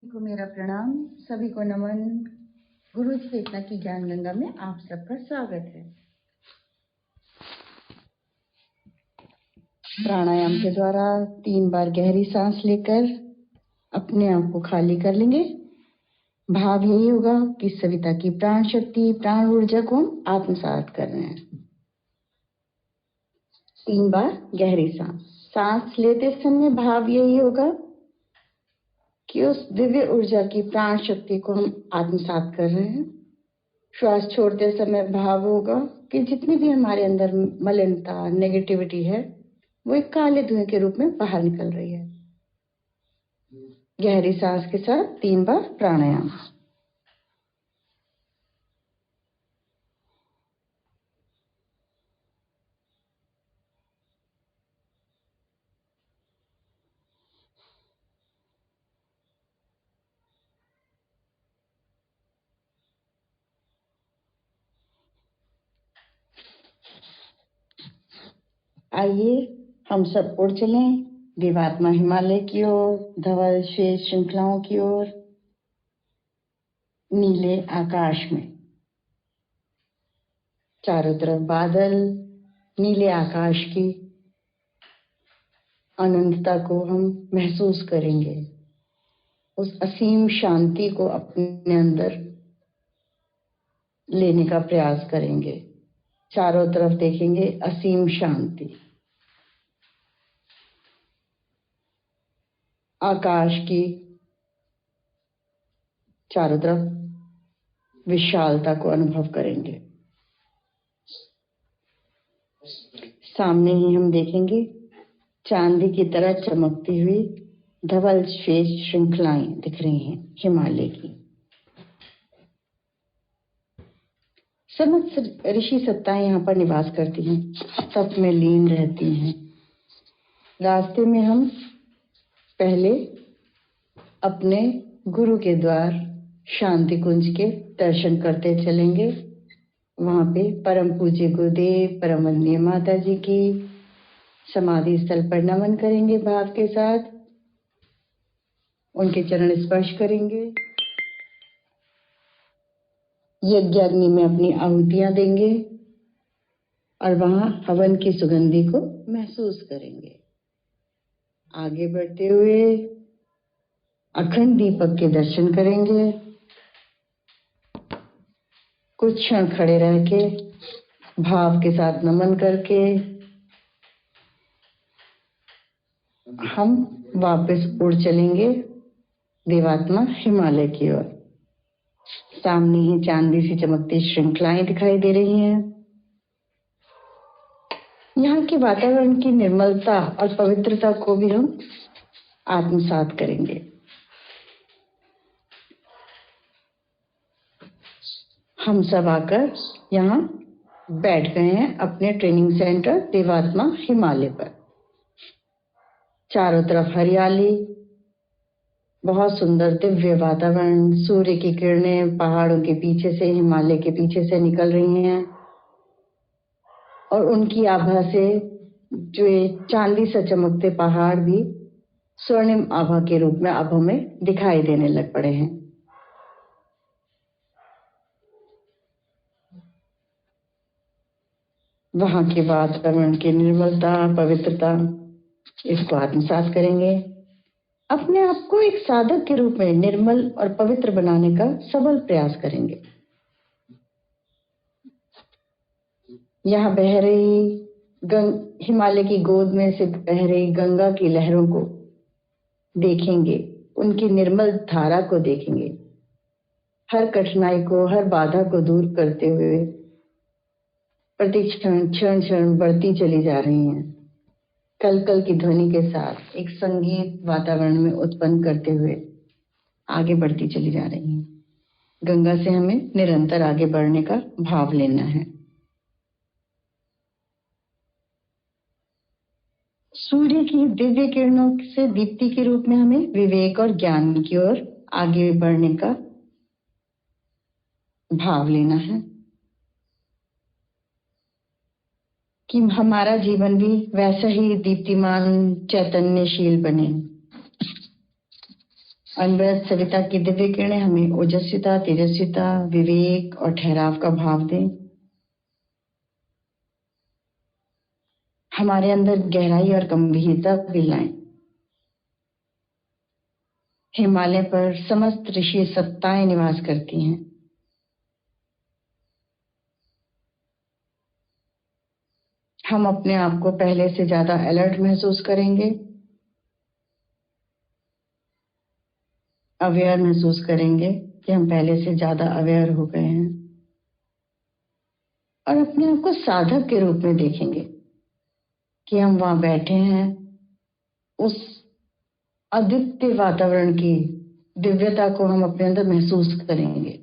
को मेरा प्रणाम, सभी को नमन। गुरु चेतना की ज्ञान गंगा में आप सबका स्वागत है। प्राणायाम के द्वारा 3 बार गहरी सांस लेकर अपने आप को खाली कर लेंगे। भाव यही होगा कि सविता की प्राण शक्ति, प्राण ऊर्जा को हम आत्मसात कर रहे हैं। 3 बार गहरी सांस लेते समय भाव यही होगा कि उस दिव्य ऊर्जा की प्राण शक्ति को हम आत्मसात कर रहे हैं। श्वास छोड़ते समय भाव होगा कि जितनी भी हमारे अंदर मलिनता, नेगेटिविटी है, वो एक काले धुएं के रूप में बाहर निकल रही है। गहरी सांस के साथ 3 बार प्राणायाम। आइए हम सब उड़ चलें देवात्मा हिमालय की ओर, धवल श्वेत श्रृंखलाओं की ओर, नीले आकाश में। चारों तरफ बादल, नीले आकाश की अनंतता को हम महसूस करेंगे। उस असीम शांति को अपने अंदर लेने का प्रयास करेंगे। चारों तरफ देखेंगे असीम शांति, आकाश की चारों तरफ विशालता को अनुभव करेंगे। सामने ही हम देखेंगे चांदी की तरह चमकती हुई धवल श्वेत श्रृंखलाएं दिख रही हैं हिमालय की। समस्त ऋषि सत्ताएं यहाँ पर निवास करती हैं, तप में लीन रहती हैं। रास्ते में हम पहले अपने गुरु के द्वार शांति कुंज के दर्शन करते चलेंगे। वहां पे परम पूज्य गुरुदेव, परम वंदनीय माता जी की समाधि स्थल पर नमन करेंगे। भाव के साथ उनके चरण स्पर्श करेंगे। यज्ञ अग्नि में अपनी आहुतियां देंगे और वहां हवन की सुगंधि को महसूस करेंगे। आगे बढ़ते हुए अखंड दीपक के दर्शन करेंगे। कुछ क्षण खड़े रह के भाव के साथ नमन करके हम वापस उड़ चलेंगे देवात्मा हिमालय की ओर। सामने ही चांदी सी चमकती श्रृंखलाएं दिखाई दे रही हैं। यहाँ के वातावरण की निर्मलता और पवित्रता को भी हम आत्मसात करेंगे। हम सब आकर यहाँ बैठ गए हैं अपने ट्रेनिंग सेंटर देवात्मा हिमालय पर। चारों तरफ हरियाली, बहुत सुंदर दिव्य वातावरण, सूर्य की किरणें पहाड़ों के पीछे से, हिमालय के पीछे से निकल रही हैं और उनकी आभा से जो ये चांदी से चमकते पहाड़ भी स्वर्णिम आभा के रूप में अब हमें दिखाई देने लग पड़े हैं। वहां के वातावरण की निर्मलता, पवित्रता, इसको आत्मसात करेंगे। अपने आप को एक साधक के रूप में निर्मल और पवित्र बनाने का सबल प्रयास करेंगे। यहाँ बह रही हिमालय की गोद में से बह रही गंगा की लहरों को देखेंगे, उनकी निर्मल धारा को देखेंगे। हर कठिनाई को, हर बाधा को दूर करते हुए प्रतिक्षण क्षण क्षण बढ़ती चली जा रही हैं। कल कल की ध्वनि के साथ एक संगीत वातावरण में उत्पन्न करते हुए आगे बढ़ती चली जा रही हैं। गंगा से हमें निरंतर आगे बढ़ने का भाव लेना है। सूर्य की दिव्य किरणों से दीप्ति के रूप में हमें विवेक और ज्ञान की ओर आगे बढ़ने का भाव लेना है कि हमारा जीवन भी वैसा ही दीप्तिमान, चैतन्यशील बने। अनवरत सविता की दिव्य किरणें हमें ओजस्विता, तेजस्विता, विवेक और ठहराव का भाव दें। हमारे अंदर गहराई और गंभीरता भी लाएं। हिमालय पर समस्त ऋषि सत्ताएं निवास करती हैं। हम अपने आप को पहले से ज्यादा अलर्ट महसूस करेंगे, अवेयर महसूस करेंगे कि हम पहले से ज्यादा अवेयर हो गए हैं, और अपने आप को साधक के रूप में देखेंगे कि हम वहां बैठे हैं, उस अद्वितीय वातावरण की दिव्यता को हम अपने अंदर महसूस करेंगे।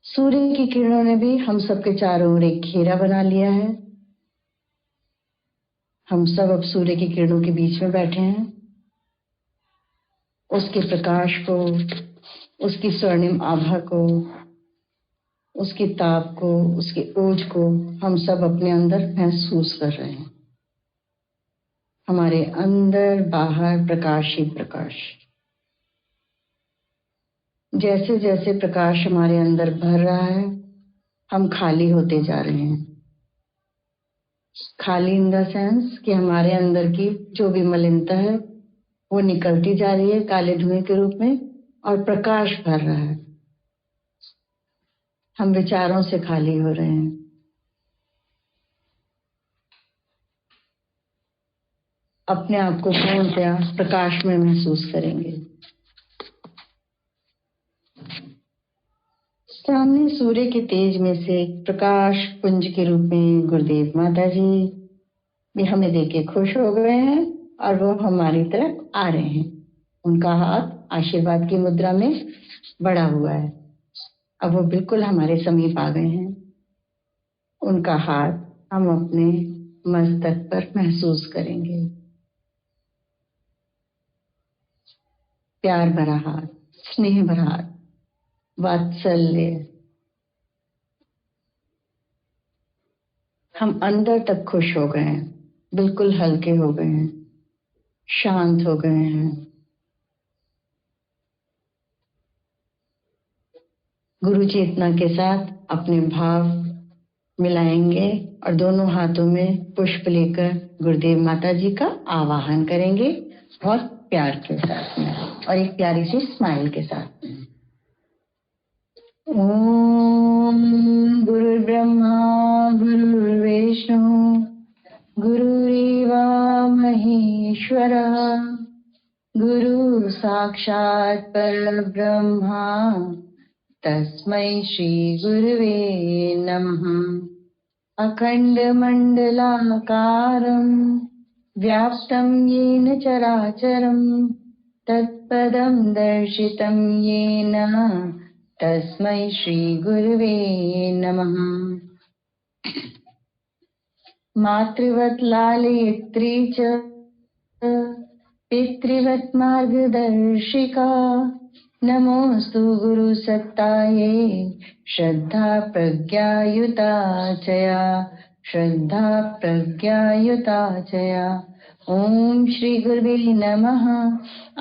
सूर्य की किरणों ने भी हम सबके चारों ओर एक घेरा बना लिया है। हम सब अब सूर्य की किरणों के बीच में बैठे हैं। उसके प्रकाश को, उसकी स्वर्णिम आभा को, उसकी ताप को, उसकी ओज को हम सब अपने अंदर महसूस कर रहे हैं। हमारे अंदर बाहर प्रकाश ही प्रकाश। जैसे जैसे प्रकाश हमारे अंदर भर रहा है, हम खाली होते जा रहे हैं। खाली इन द सेंस कि हमारे अंदर की जो भी मलिनता है वो निकलती जा रही है काले धुएं के रूप में, और प्रकाश भर रहा है। हम विचारों से खाली हो रहे हैं। अपने आप को पूर्णतया प्रकाश में महसूस करेंगे। सामने सूर्य के तेज में से प्रकाश पुंज के रूप में गुरुदेव माता जी भी हमें देख के खुश हो गए हैं और वो हमारी तरफ आ रहे हैं। उनका हाथ आशीर्वाद की मुद्रा में बढ़ा हुआ है। अब वो बिल्कुल हमारे समीप आ गए हैं। उनका हाथ हम अपने मस्तक पर महसूस करेंगे। प्यार भरा हाथ, स्नेह भरा हाथ, वात्सल्य। हम अंदर तक खुश हो गए हैं, बिल्कुल हल्के हो गए हैं, शांत हो गए हैं। गुरु चेतना के साथ अपने भाव मिलाएंगे और दोनों हाथों में पुष्प लेकर गुरुदेव माता जी का आवाहन करेंगे, बहुत प्यार के साथ में और एक प्यारी सी स्माइल के साथ में। ओम गुरुर्ब्रह्मा गुरुर्विष्णु गुरुरेव महेश्वरः गुरु साक्षात् परब्रह्मा तस्मै श्री गुरुवे नमः। अखण्डमण्डलाकारं व्याप्तं येन चराचरं तत्पदं दर्शितं येन तस्मै श्री गुरुवे नमः। मातृवत् लालयित्री च पितृवत् मार्गदर्शिका नमोस्तु गुरुसत्तायै श्रद्धा प्रज्ञायुता चया श्रद्धा प्रज्ञायुता चया। ओम श्री गुरुवे नमः।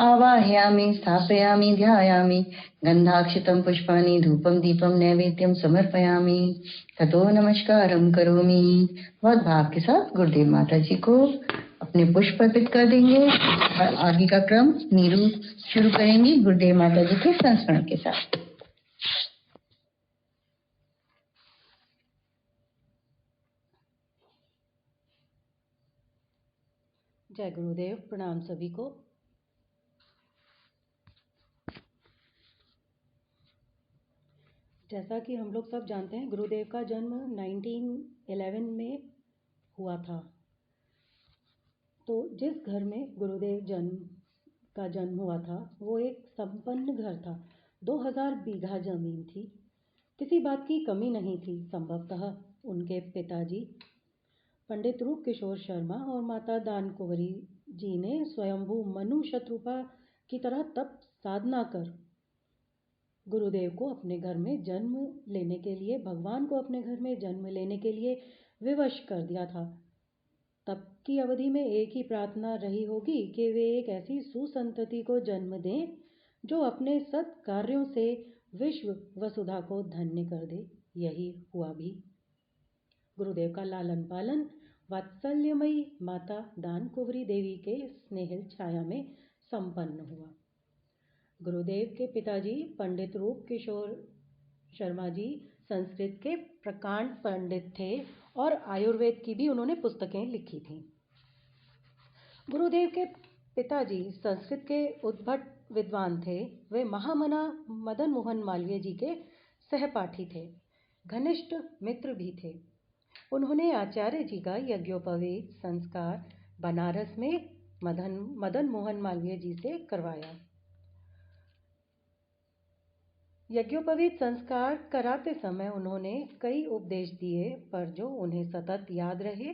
आवाहयामि स्थापयामि ध्यायामि गंधाक्षतं पुष्पाणि धूपं दीपं नैवेद्यं समर्पयामि ततो नमस्कारं करोमि। बहुत भाव के साथ गुरुदेव माता जी को अपने पुष्प अर्पित कर देंगे और आगे का क्रम नीरू शुरू करेंगी गुरुदेव माता जी के संस्मरण के साथ। जय गुरुदेव। प्रणाम सभी को। जैसा कि हम लोग सब जानते हैं, गुरुदेव का जन्म 1911 में हुआ था। तो जिस घर में गुरुदेव का जन्म हुआ था वो एक संपन्न घर था। 2000 बीघा जमीन थी। किसी बात की कमी नहीं थी। संभवतः उनके पिताजी पंडित रूप किशोर शर्मा और माता दान कुंवरी जी ने स्वयंभू मनु शत्रुपा की तरह तप साधना कर गुरुदेव को अपने घर में जन्म लेने के लिए, भगवान को अपने घर में जन्म लेने के लिए विवश कर दिया था। तब की अवधि में एक ही प्रार्थना रही होगी कि वे एक ऐसी सुसंतति को जन्म दें जो अपने सत् कार्यों से विश्व वसुधा को धन्य कर दे। यही हुआ भी। गुरुदेव का लालन पालन वात्सल्यमयी माता दानकुंवरी देवी के स्नेहिल छाया में संपन्न हुआ। गुरुदेव के पिताजी पंडित रूप किशोर शर्मा जी संस्कृत के प्रकांड पंडित थे और आयुर्वेद की भी उन्होंने पुस्तकें लिखी थीं। गुरुदेव के पिताजी संस्कृत के उद्भट विद्वान थे। वे महामना मदन मोहन मालवीय जी के सहपाठी थे, घनिष्ठ मित्र भी थे। उन्होंने आचार्य जी का यज्ञोपवीत संस्कार बनारस में मदन मोहन मालवीय जी से करवाया। यज्ञोपवीत संस्कार कराते समय उन्होंने कई उपदेश दिए, पर जो उन्हें सतत याद रहे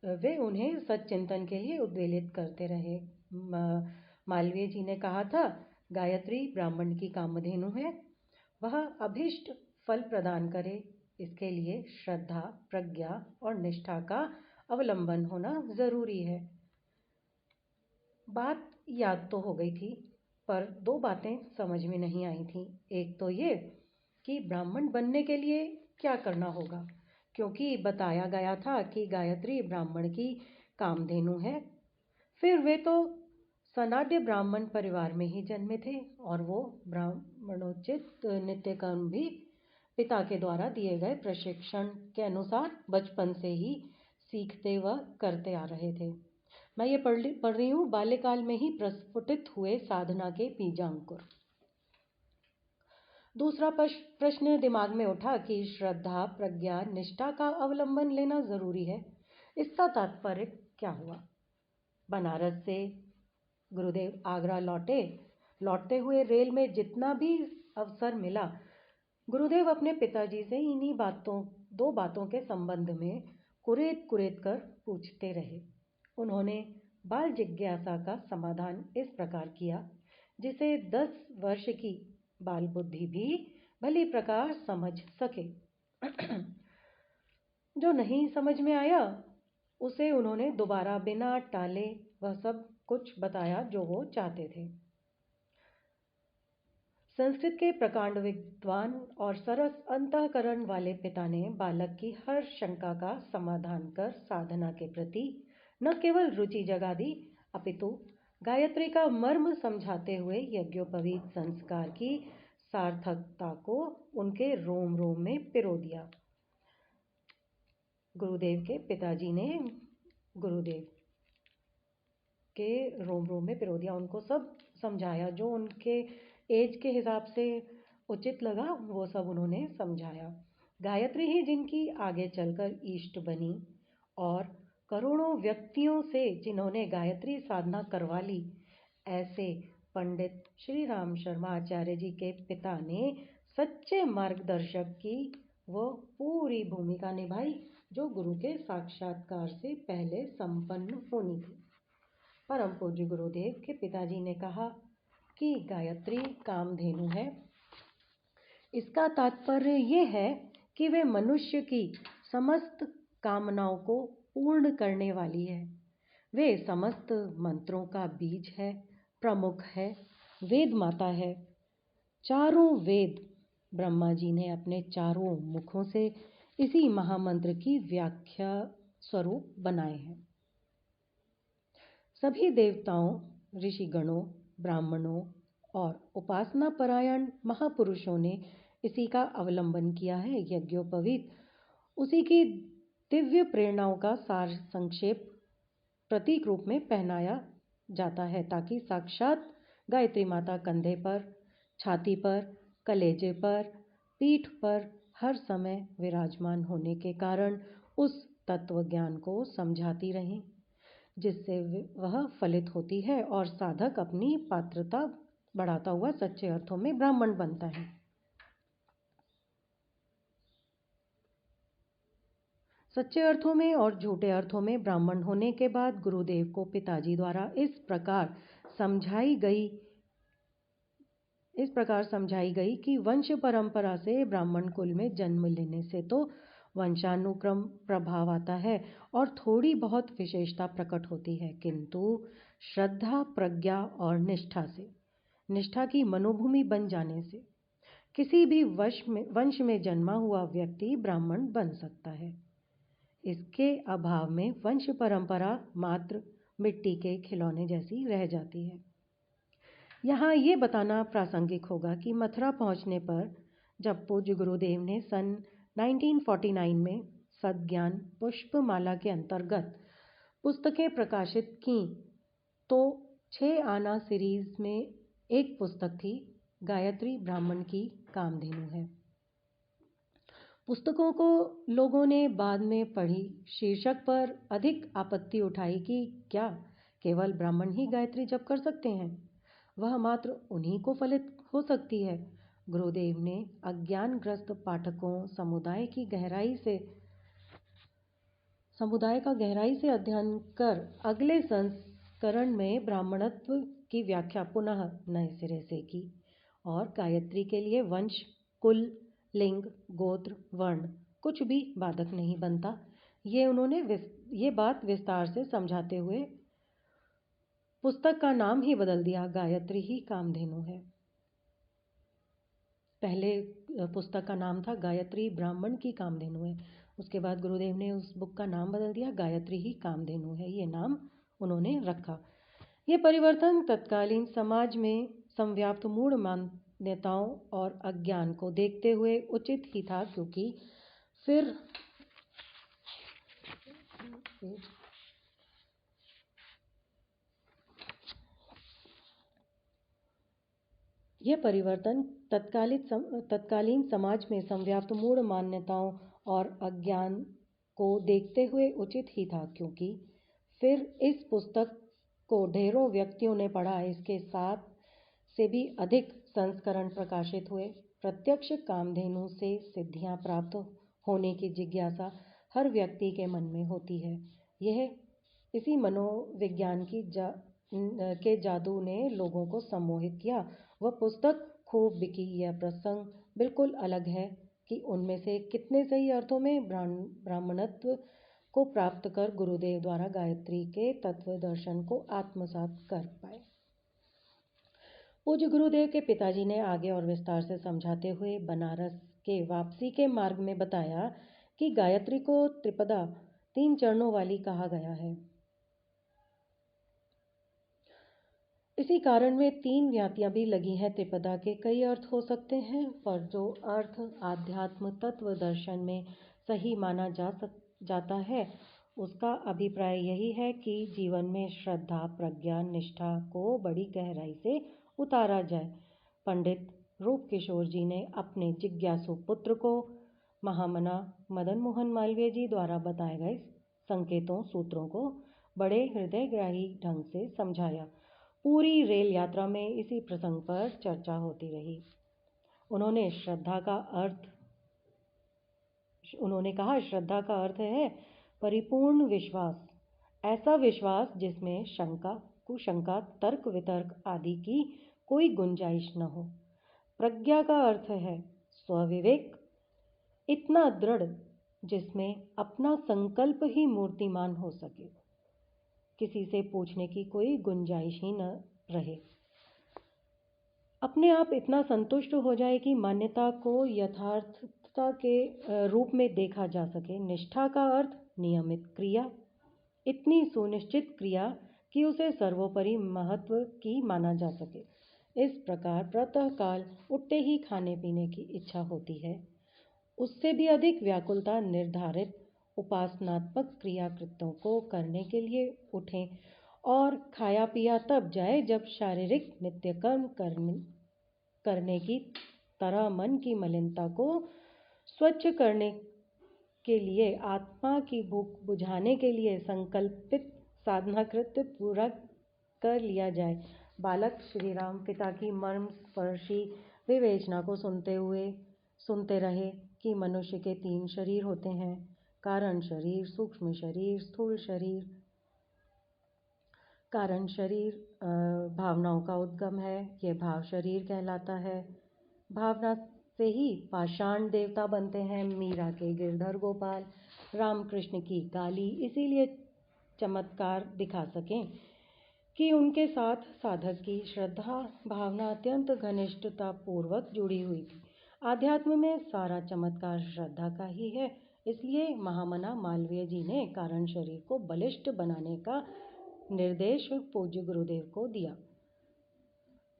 वे उन्हें सच्चिंतन के लिए उद्वेलित करते रहे। मालवीय जी ने कहा था, गायत्री ब्राह्मण की कामधेनु है, वह अभीष्ट फल प्रदान करे, इसके लिए श्रद्धा, प्रज्ञा और निष्ठा का अवलंबन होना जरूरी है। बात याद तो हो गई थी, पर दो बातें समझ में नहीं आई थी। एक तो ये कि ब्राह्मण बनने के लिए क्या करना होगा, क्योंकि बताया गया था कि गायत्री ब्राह्मण की कामधेनु है। फिर वे तो सनाड्य ब्राह्मण परिवार में ही जन्मे थे और वो ब्राह्मणोचित नित्य कर्म भी पिता के द्वारा दिए गए प्रशिक्षण के अनुसार बचपन से ही सीखते व करते आ रहे थे। मैं ये पढ़ रही हूँ बाल्यकाल में ही प्रस्फुटित हुए साधना के बीजांकुर। दूसरा प्रश्न दिमाग में उठा कि श्रद्धा, प्रज्ञा, निष्ठा का अवलंबन लेना जरूरी है, इसका तात्पर्य क्या हुआ? बनारस से गुरुदेव आगरा लौटते हुए रेल में जितना भी अवसर मिला, गुरुदेव अपने पिताजी से इन्हीं दो बातों के संबंध में कुरेद कर पूछते रहे। उन्होंने बाल जिज्ञासा का समाधान इस प्रकार किया, जिसे 10 वर्ष की बाल बुद्धि भी भली प्रकार समझ सके। जो नहीं समझ में आया, उसे उन्होंने दोबारा बिना टाले वह सब कुछ बताया जो वो चाहते थे। संस्कृत के प्रकांड विद्वान और सरस अंतःकरण वाले पिता ने बालक की हर शंका का समाधान कर साधना के प्रति न केवल रुचि जगा दी, अपितु गायत्री का मर्म समझाते हुए यज्ञोपवीत संस्कार की सार्थकता को उनके रोम रोम में पिरो दिया। गुरुदेव के पिताजी ने गुरुदेव के रोम रोम में पिरो दिया, उनको सब समझाया, जो उनके एज के हिसाब से उचित लगा वो सब उन्होंने समझाया। गायत्री ही जिनकी आगे चलकर इष्ट बनी और करोड़ों व्यक्तियों से जिन्होंने गायत्री साधना करवा ली, ऐसे पंडित श्री राम शर्मा आचार्य जी के पिता ने सच्चे मार्गदर्शक की वो पूरी भूमिका निभाई जो गुरु के साक्षात्कार से पहले संपन्न होनी थी। परम पूज्य गुरुदेव के पिताजी ने कहा कि गायत्री कामधेनु है। इसका तात्पर्य ये है कि वे मनुष्य की समस्त कामनाओं को पूर्ण करने वाली है। वे समस्त मंत्रों का बीज है, प्रमुख है, वेद माता है। चारों वेद ब्रह्मा जी ने अपने चारों मुखों से इसी महामंत्र की व्याख्या स्वरूप बनाए हैं। सभी देवताओं, ऋषिगणों, ब्राह्मणों और उपासना परायण महापुरुषों ने इसी का अवलंबन किया है। यज्ञोपवीत उसी की दिव्य प्रेरणाओं का सार संक्षेप प्रतीक रूप में पहनाया जाता है, ताकि साक्षात गायत्री माता कंधे पर, छाती पर, कलेजे पर, पीठ पर हर समय विराजमान होने के कारण उस तत्व ज्ञान को समझाती रहें, जिससे वह फलित होती है और साधक अपनी पात्रता बढ़ाता हुआ सच्चे अर्थों में ब्राह्मण बनता है। सच्चे अर्थों में और झूठे अर्थों में ब्राह्मण होने के बाद गुरुदेव को पिताजी द्वारा इस प्रकार समझाई गई कि वंश परंपरा से ब्राह्मण कुल में जन्म लेने से तो वंशानुक्रम प्रभाव आता है और थोड़ी बहुत विशेषता प्रकट होती है, किंतु श्रद्धा, प्रज्ञा और निष्ठा की मनोभूमि बन जाने से किसी भी वंश में जन्मा हुआ व्यक्ति ब्राह्मण बन सकता है। इसके अभाव में वंश परंपरा मात्र मिट्टी के खिलौने जैसी रह जाती है। यहाँ ये बताना प्रासंगिक होगा कि मथुरा पहुँचने पर जब पूज्य गुरुदेव ने सन 1949 में सद्ज्ञान पुष्पमाला के अंतर्गत पुस्तकें प्रकाशित की, तो 6 आना सीरीज में एक पुस्तक थी, गायत्री ब्राह्मण की कामधेनु है। पुस्तकों को लोगों ने बाद में पढ़ी, शीर्षक पर अधिक आपत्ति उठाई कि क्या केवल ब्राह्मण ही गायत्री जप कर सकते हैं, वह मात्र उन्हीं को फलित हो सकती है। गुरुदेव ने अज्ञानग्रस्त पाठकों समुदाय का गहराई से अध्ययन कर अगले संस्करण में ब्राह्मणत्व की व्याख्या पुनः नए सिरे से की और गायत्री के लिए वंश, कुल, लिंग, गोत्र, वर्ण कुछ भी बाधक नहीं बनता। ये बात विस्तार से समझाते हुए पुस्तक का नाम ही बदल दिया, गायत्री ही कामधेनु है। पहले पुस्तक का नाम था गायत्री ब्राह्मण की कामधेनु है, उसके बाद गुरुदेव ने उस बुक का नाम बदल दिया, गायत्री ही कामधेनु है, ये नाम उन्होंने रखा। ये परिवर्तन तत्कालीन समाज में संव्याप्त मूढ़ मान्यताओं और अज्ञान को देखते हुए उचित ही था, क्योंकि फिर यह परिवर्तन तत्कालीन समाज में संव्याप्त मूढ़ मान्यताओं और अज्ञान को देखते हुए उचित ही था, क्योंकि फिर इस पुस्तक को ढेरों व्यक्तियों ने पढ़ा। इसके 7 से भी अधिक संस्करण प्रकाशित हुए। प्रत्यक्ष कामधेनु से सिद्धियां प्राप्त होने की जिज्ञासा हर व्यक्ति के मन में होती है। इसी मनोविज्ञान के जादू ने लोगों को सम्मोहित किया। वह पुस्तक खूब बिकी। यह प्रसंग बिल्कुल अलग है कि उनमें से कितने सही अर्थों में ब्राह्मणत्व को प्राप्त कर गुरुदेव द्वारा गायत्री के तत्व दर्शन को आत्मसात कर पाए। पूज्य गुरुदेव के पिताजी ने आगे और विस्तार से समझाते हुए बनारस के वापसी के मार्ग में बताया कि गायत्री को त्रिपदा 3 चरणों वाली कहा गया है। इसी कारण में 3 व्याप्तियां भी लगी हैं। त्रिपदा के कई अर्थ हो सकते हैं, पर जो अर्थ आध्यात्म तत्व दर्शन में सही माना जाता है, उसका अभिप्राय यही है कि जीवन में श्रद्धा, प्रज्ञा, निष्ठा को बड़ी गहराई से उतारा जाए। पंडित रूप किशोर जी ने अपने जिज्ञासु पुत्र को महामना मदन मोहन मालवीय जी द्वारा बताए गए संकेतों, सूत्रों को बड़े हृदयग्राही ढंग से समझाया। पूरी रेल यात्रा में इसी प्रसंग पर चर्चा होती रही। उन्होंने कहा, श्रद्धा का अर्थ है परिपूर्ण विश्वास, ऐसा विश्वास जिसमें शंका, कुशंका, तर्क वितर्क आदि की कोई गुंजाइश न हो। प्रज्ञा का अर्थ है स्वविवेक, इतना दृढ़ जिसमें अपना संकल्प ही मूर्तिमान हो सके, किसी से पूछने की कोई गुंजाइश ही न रहे, अपने आप इतना संतुष्ट हो जाए कि मान्यता को यथार्थता के रूप में देखा जा सके। निष्ठा का अर्थ नियमित क्रिया, इतनी सुनिश्चित क्रिया कि उसे सर्वोपरि महत्व की माना जा सके। इस प्रकार प्रातःकाल उठते ही खाने पीने की इच्छा होती है, उससे भी अधिक व्याकुलता निर्धारित उपासनात्मक क्रियाकृत्यों को करने के लिए उठें और खाया पिया तब जाए जब शारीरिक नित्यकर्म करने की तरह मन की मलिनता को स्वच्छ करने के लिए, आत्मा की भूख बुझाने के लिए संकल्पित साधना कृत्य पूरा कर लिया जाए। बालक श्री राम पिता की मर्म स्पर्शी विवेचना को सुनते रहे कि मनुष्य के 3 शरीर होते हैं, कारण शरीर, सूक्ष्म शरीर, स्थूल शरीर। कारण शरीर भावनाओं का उद्गम है, यह भाव शरीर कहलाता है। भावना से ही पाषाण देवता बनते हैं, मीरा के गिरधर गोपाल, रामकृष्ण की काली, इसीलिए चमत्कार दिखा सकें कि उनके साथ साधक की श्रद्धा भावना अत्यंत घनिष्ठता पूर्वक जुड़ी हुई थी। आध्यात्म में सारा चमत्कार श्रद्धा का ही है, इसलिए महामना मालवीय जी ने कारण शरीर को बलिष्ठ बनाने का निर्देश पूज्य गुरुदेव को दिया।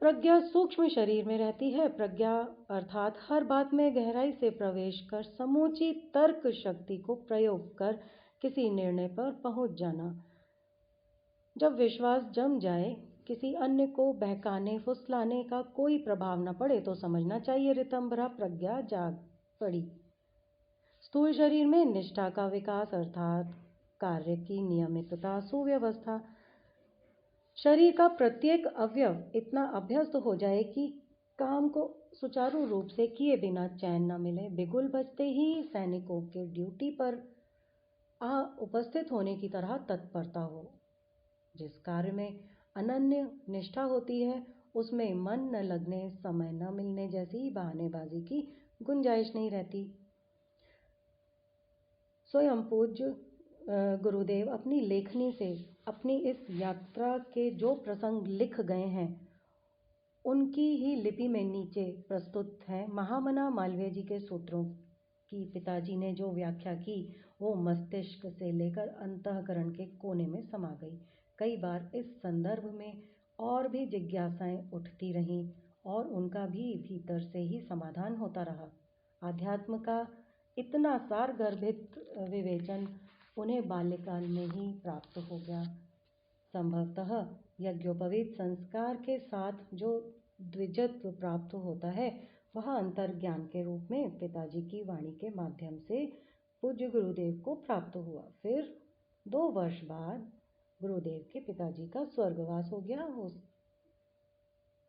प्रज्ञा सूक्ष्म शरीर में रहती है। प्रज्ञा अर्थात हर बात में गहराई से प्रवेश कर समूची तर्क शक्ति को प्रयोग कर किसी निर्णय पर पहुंच जाना। जब विश्वास जम जाए, किसी अन्य को बहकाने फुसलाने का कोई प्रभाव न पड़े तो समझना चाहिए ऋतंभरा प्रज्ञा जाग पड़ी। स्थूल शरीर में निष्ठा का विकास अर्थात कार्य की नियमितता, सुव्यवस्था। शरीर का प्रत्येक अवयव इतना अभ्यस्त हो जाए कि काम को सुचारू रूप से किए बिना चैन न मिले। बिगुल बजते ही सैनिकों के ड्यूटी पर उपस्थित होने की तरह तत्परता हो। जिस कार्य में अनन्य निष्ठा होती है उसमें मन न लगने, समय न मिलने जैसी बहानेबाजी की गुंजाइश नहीं रहती। स्वयं पूज्य गुरुदेव अपनी लेखनी से अपनी इस यात्रा के जो प्रसंग लिख गए हैं उनकी ही लिपि में नीचे प्रस्तुत है। महामना मालवीय जी के सूत्रों की पिताजी ने जो व्याख्या की वो मस्तिष्क से लेकर अंतःकरण के कोने में समा गई। कई बार इस संदर्भ में और भी जिज्ञासाएं उठती रहीं और उनका भी भीतर से ही समाधान होता रहा। आध्यात्म का इतना सारगर्भित विवेचन उन्हें बाल्यकाल में ही प्राप्त हो गया। संभवतः यज्ञोपवीत संस्कार के साथ जो द्विजत्व प्राप्त होता है वह अंतर्ज्ञान के रूप में पिताजी की वाणी के माध्यम से पूज्य गुरुदेव को प्राप्त हुआ। फिर 2 वर्ष बाद गुरुदेव के पिताजी का स्वर्गवास हो गया।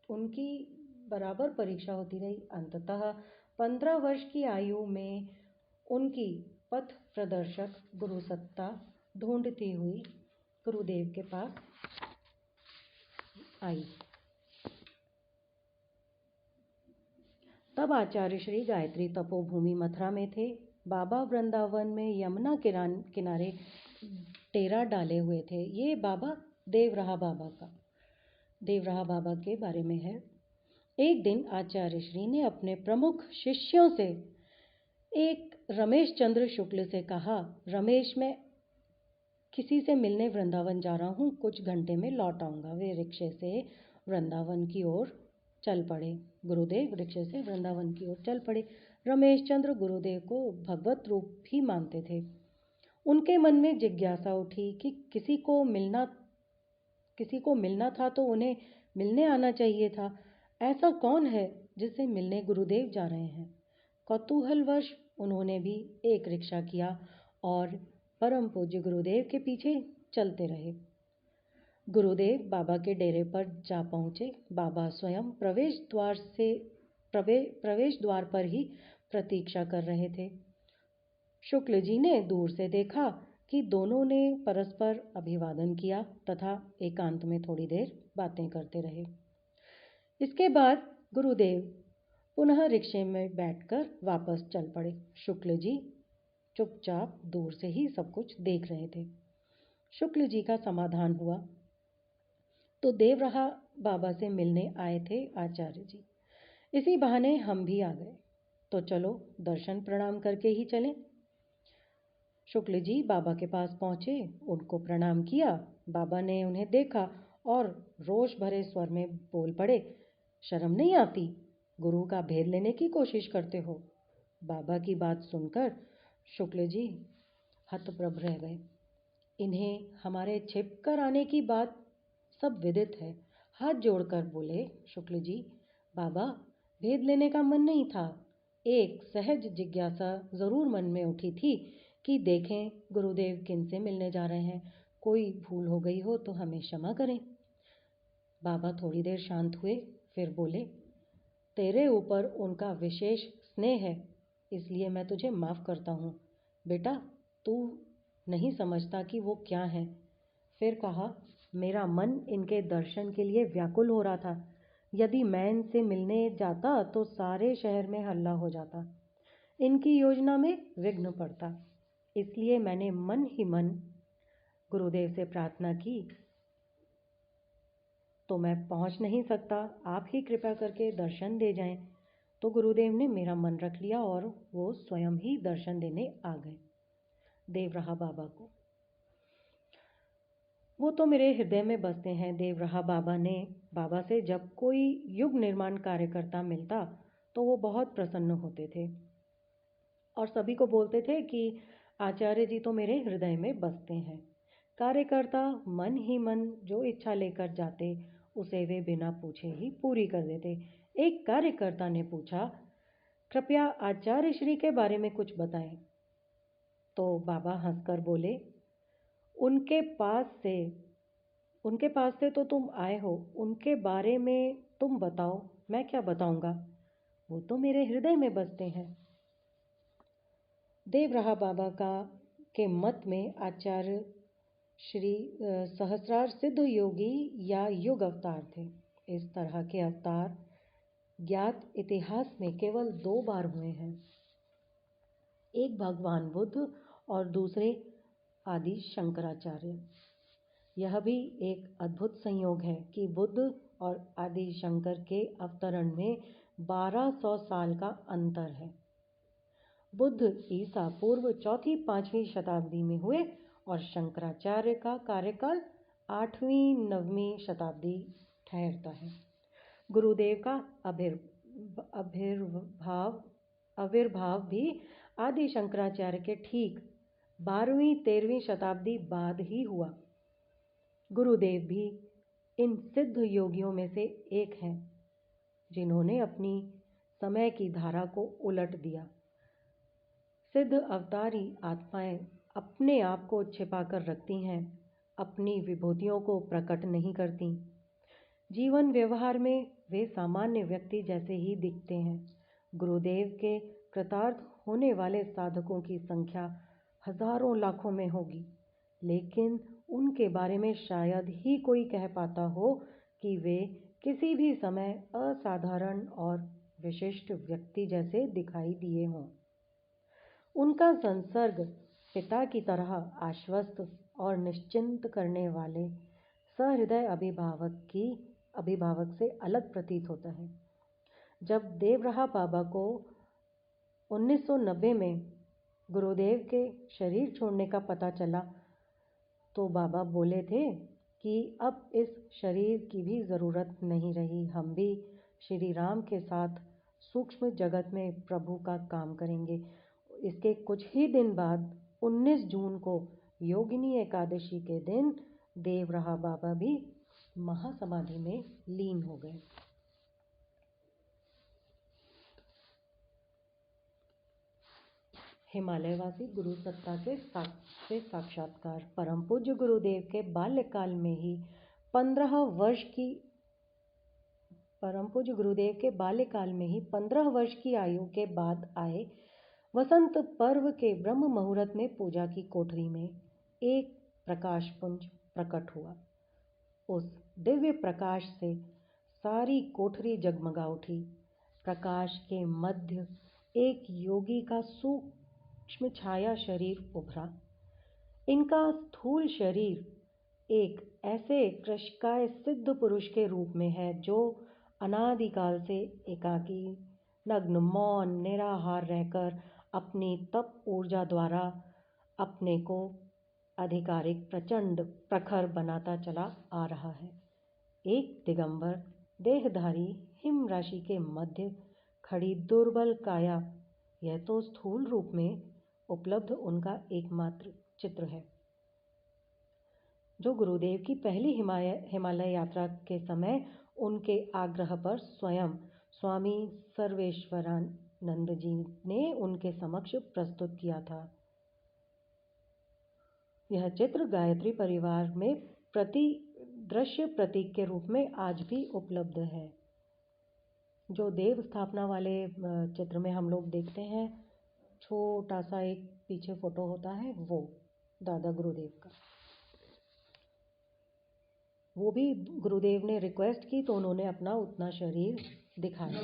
उनकी बराबर परीक्षा होती रही। अंततः 15 वर्ष की आयु में उनकी पथ प्रदर्शक गुरु सत्ता ढूंढती हुई गुरुदेव के पास आई। तब आचार्य श्री गायत्री तपोभूमि मथुरा में थे। बाबा वृंदावन में यमुना किनारे डेरा डाले हुए थे। ये बाबा देवराहा बाबा के बारे में है। एक दिन आचार्य श्री ने अपने प्रमुख शिष्यों से एक रमेश चंद्र शुक्ल से कहा, रमेश, मैं किसी से मिलने वृंदावन जा रहा हूँ, कुछ घंटे में लौट आऊँगा। वे रिक्शे से वृंदावन की ओर चल पड़े। गुरुदेव रिक्शे से वृंदावन की ओर चल पड़े। रमेश चंद्र गुरुदेव को भगवत रूप ही मानते थे। उनके मन में जिज्ञासा उठी कि किसी को मिलना था तो उन्हें मिलने आना चाहिए था। ऐसा कौन है जिससे मिलने गुरुदेव जा रहे हैं? कौतूहलवश उन्होंने भी एक रिक्शा किया और परम पूज्य गुरुदेव के पीछे चलते रहे। गुरुदेव बाबा के डेरे पर जा पहुंचे। बाबा स्वयं प्रवेश द्वार पर ही प्रतीक्षा कर रहे थे। शुक्ल जी ने दूर से देखा कि दोनों ने परस्पर अभिवादन किया तथा एकांत में थोड़ी देर बातें करते रहे। इसके बाद गुरुदेव पुनः रिक्शे में बैठकर वापस चल पड़े। शुक्ल जी चुपचाप दूर से ही सब कुछ देख रहे थे। शुक्ल जी का समाधान हुआ तो देवराहा बाबा से मिलने आए थे आचार्य जी। इसी बहाने हम भी आ गए, तो चलो दर्शन प्रणाम करके ही चलें। शुक्ल जी बाबा के पास पहुंचे, उनको प्रणाम किया। बाबा ने उन्हें देखा और रोष भरे स्वर में बोल पड़े, शर्म नहीं आती? गुरु का भेद लेने की कोशिश करते हो? बाबा की बात सुनकर शुक्ल जी हतप्रभ रह गए। इन्हें हमारे छिप कर आने की बात सब विदित है। हाथ जोड़कर बोले, शुक्ल जी, बाबा, भेद लेने का मन नहीं था। एक सहज जिज्ञासा जरूर मन में उठी थी कि देखें गुरुदेव किन से मिलने जा रहे हैं। कोई भूल हो गई हो तो हमें क्षमा करें। बाबा थोड़ी देर शांत हुए, फिर बोले, तेरे ऊपर उनका विशेष स्नेह है, इसलिए मैं तुझे माफ करता हूँ। बेटा, तू नहीं समझता कि वो क्या है। फिर कहा, मेरा मन इनके दर्शन के लिए व्याकुल हो रहा था। यदि मैं इनसे मिलने जाता तो सारे शहर में हल्ला हो जाता, इनकी योजना में विघ्न पड़ता। इसलिए मैंने मन ही मन गुरुदेव से प्रार्थना की, तो मैं पहुंच नहीं सकता, आप ही कृपा करके दर्शन दे जाएं। तो गुरुदेव ने मेरा मन रख लिया और वो स्वयं ही दर्शन देने आ गए देवराहा बाबा को। वो तो मेरे हृदय में बसते हैं। देवराहा बाबा से जब कोई युग निर्माण कार्यकर्ता मिलता तो वो बहुत प्रसन्न होते थे और सभी को बोलते थे कि आचार्य जी तो मेरे हृदय में बसते हैं। कार्यकर्ता मन ही मन जो इच्छा लेकर जाते उसे वे बिना पूछे ही पूरी कर देते। एक कार्यकर्ता ने पूछा, कृपया आचार्य श्री के बारे में कुछ बताएं। तो बाबा हंसकर बोले, उनके पास से तो तुम आए हो, उनके बारे में तुम बताओ, मैं क्या बताऊंगा, वो तो मेरे हृदय में बसते हैं। देवराहा बाबा के मत में आचार्य श्री सहस्रार सिद्ध योगी या युग अवतार थे। इस तरह के अवतार ज्ञात इतिहास में केवल 2 बार हुए हैं, एक भगवान बुद्ध और दूसरे आदि शंकराचार्य। यह भी एक अद्भुत संयोग है कि बुद्ध और आदि शंकर के अवतरण में 1200 साल का अंतर है। बुद्ध ईसा पूर्व 4वीं-5वीं शताब्दी में हुए और शंकराचार्य का कार्यकाल 8वीं-9वीं शताब्दी ठहरता है। गुरुदेव का आविर्भाव भी आदि शंकराचार्य के ठीक 12वीं-13वीं शताब्दी बाद ही हुआ। गुरुदेव भी इन सिद्ध योगियों में से एक हैं जिन्होंने अपनी समय की धारा को उलट दिया। सिद्ध अवतारी आत्माएं अपने आप को छिपाकर रखती हैं, अपनी विभूतियों को प्रकट नहीं करती। जीवन व्यवहार में वे सामान्य व्यक्ति जैसे ही दिखते हैं। गुरुदेव के कृतार्थ होने वाले साधकों की संख्या हजारों लाखों में होगी, लेकिन उनके बारे में शायद ही कोई कह पाता हो कि वे किसी भी समय असाधारण और विशिष्ट व्यक्ति जैसे दिखाई दिए हों। उनका संसर्ग पिता की तरह आश्वस्त और निश्चिंत करने वाले सहृदय अभिभावक से अलग प्रतीत होता है। जब देवराहा बाबा को 1990 में गुरुदेव के शरीर छोड़ने का पता चला तो बाबा बोले थे कि अब इस शरीर की भी ज़रूरत नहीं रही, हम भी श्री राम के साथ सूक्ष्म जगत में प्रभु का काम करेंगे। इसके कुछ ही दिन बाद 19 जून को योगिनी एकादशी के दिन देवराहा बाबा भी महासमाधि में लीन हो गए। हिमालयवासी गुरु सत्ता से साक्षात्कार। परम पूज्य गुरुदेव के बाल्यकाल में ही 15 वर्ष की आयु के बाद आए वसंत पर्व के ब्रह्म मुहूर्त में पूजा की कोठरी में एक प्रकाश पुंज प्रकट हुआ। उस दिव्य प्रकाश से सारी कोठरी जगमगा उठी। प्रकाश के मध्य एक योगी का सूक्ष्म छाया शरीर उभरा। इनका स्थूल शरीर एक ऐसे कृशकाय सिद्ध पुरुष के रूप में है जो अनादिकाल से एकाकी, नग्न, मौन, निराहार रहकर अपनी तप ऊर्जा द्वारा अपने को आधिकारिक, प्रचंड, प्रखर बनाता चला आ रहा है। एक दिगंबर देहधारी हिम राशि के मध्य खड़ी दुर्बल काया, यह तो स्थूल रूप में उपलब्ध उनका एकमात्र चित्र है, जो गुरुदेव की पहली हिमालय यात्रा के समय उनके आग्रह पर स्वयं स्वामी सर्वेश्वरानंद जी ने उनके समक्ष प्रस्तुत किया था। यह चित्र गायत्री परिवार में दृश्य प्रतीक के रूप में आज भी उपलब्ध है। जो देव स्थापना वाले चित्र में हम लोग देखते हैं, छोटा सा एक पीछे फोटो होता है, वो दादा गुरुदेव का। वो भी गुरुदेव ने रिक्वेस्ट की तो उन्होंने अपना उतना शरीर दिखाया।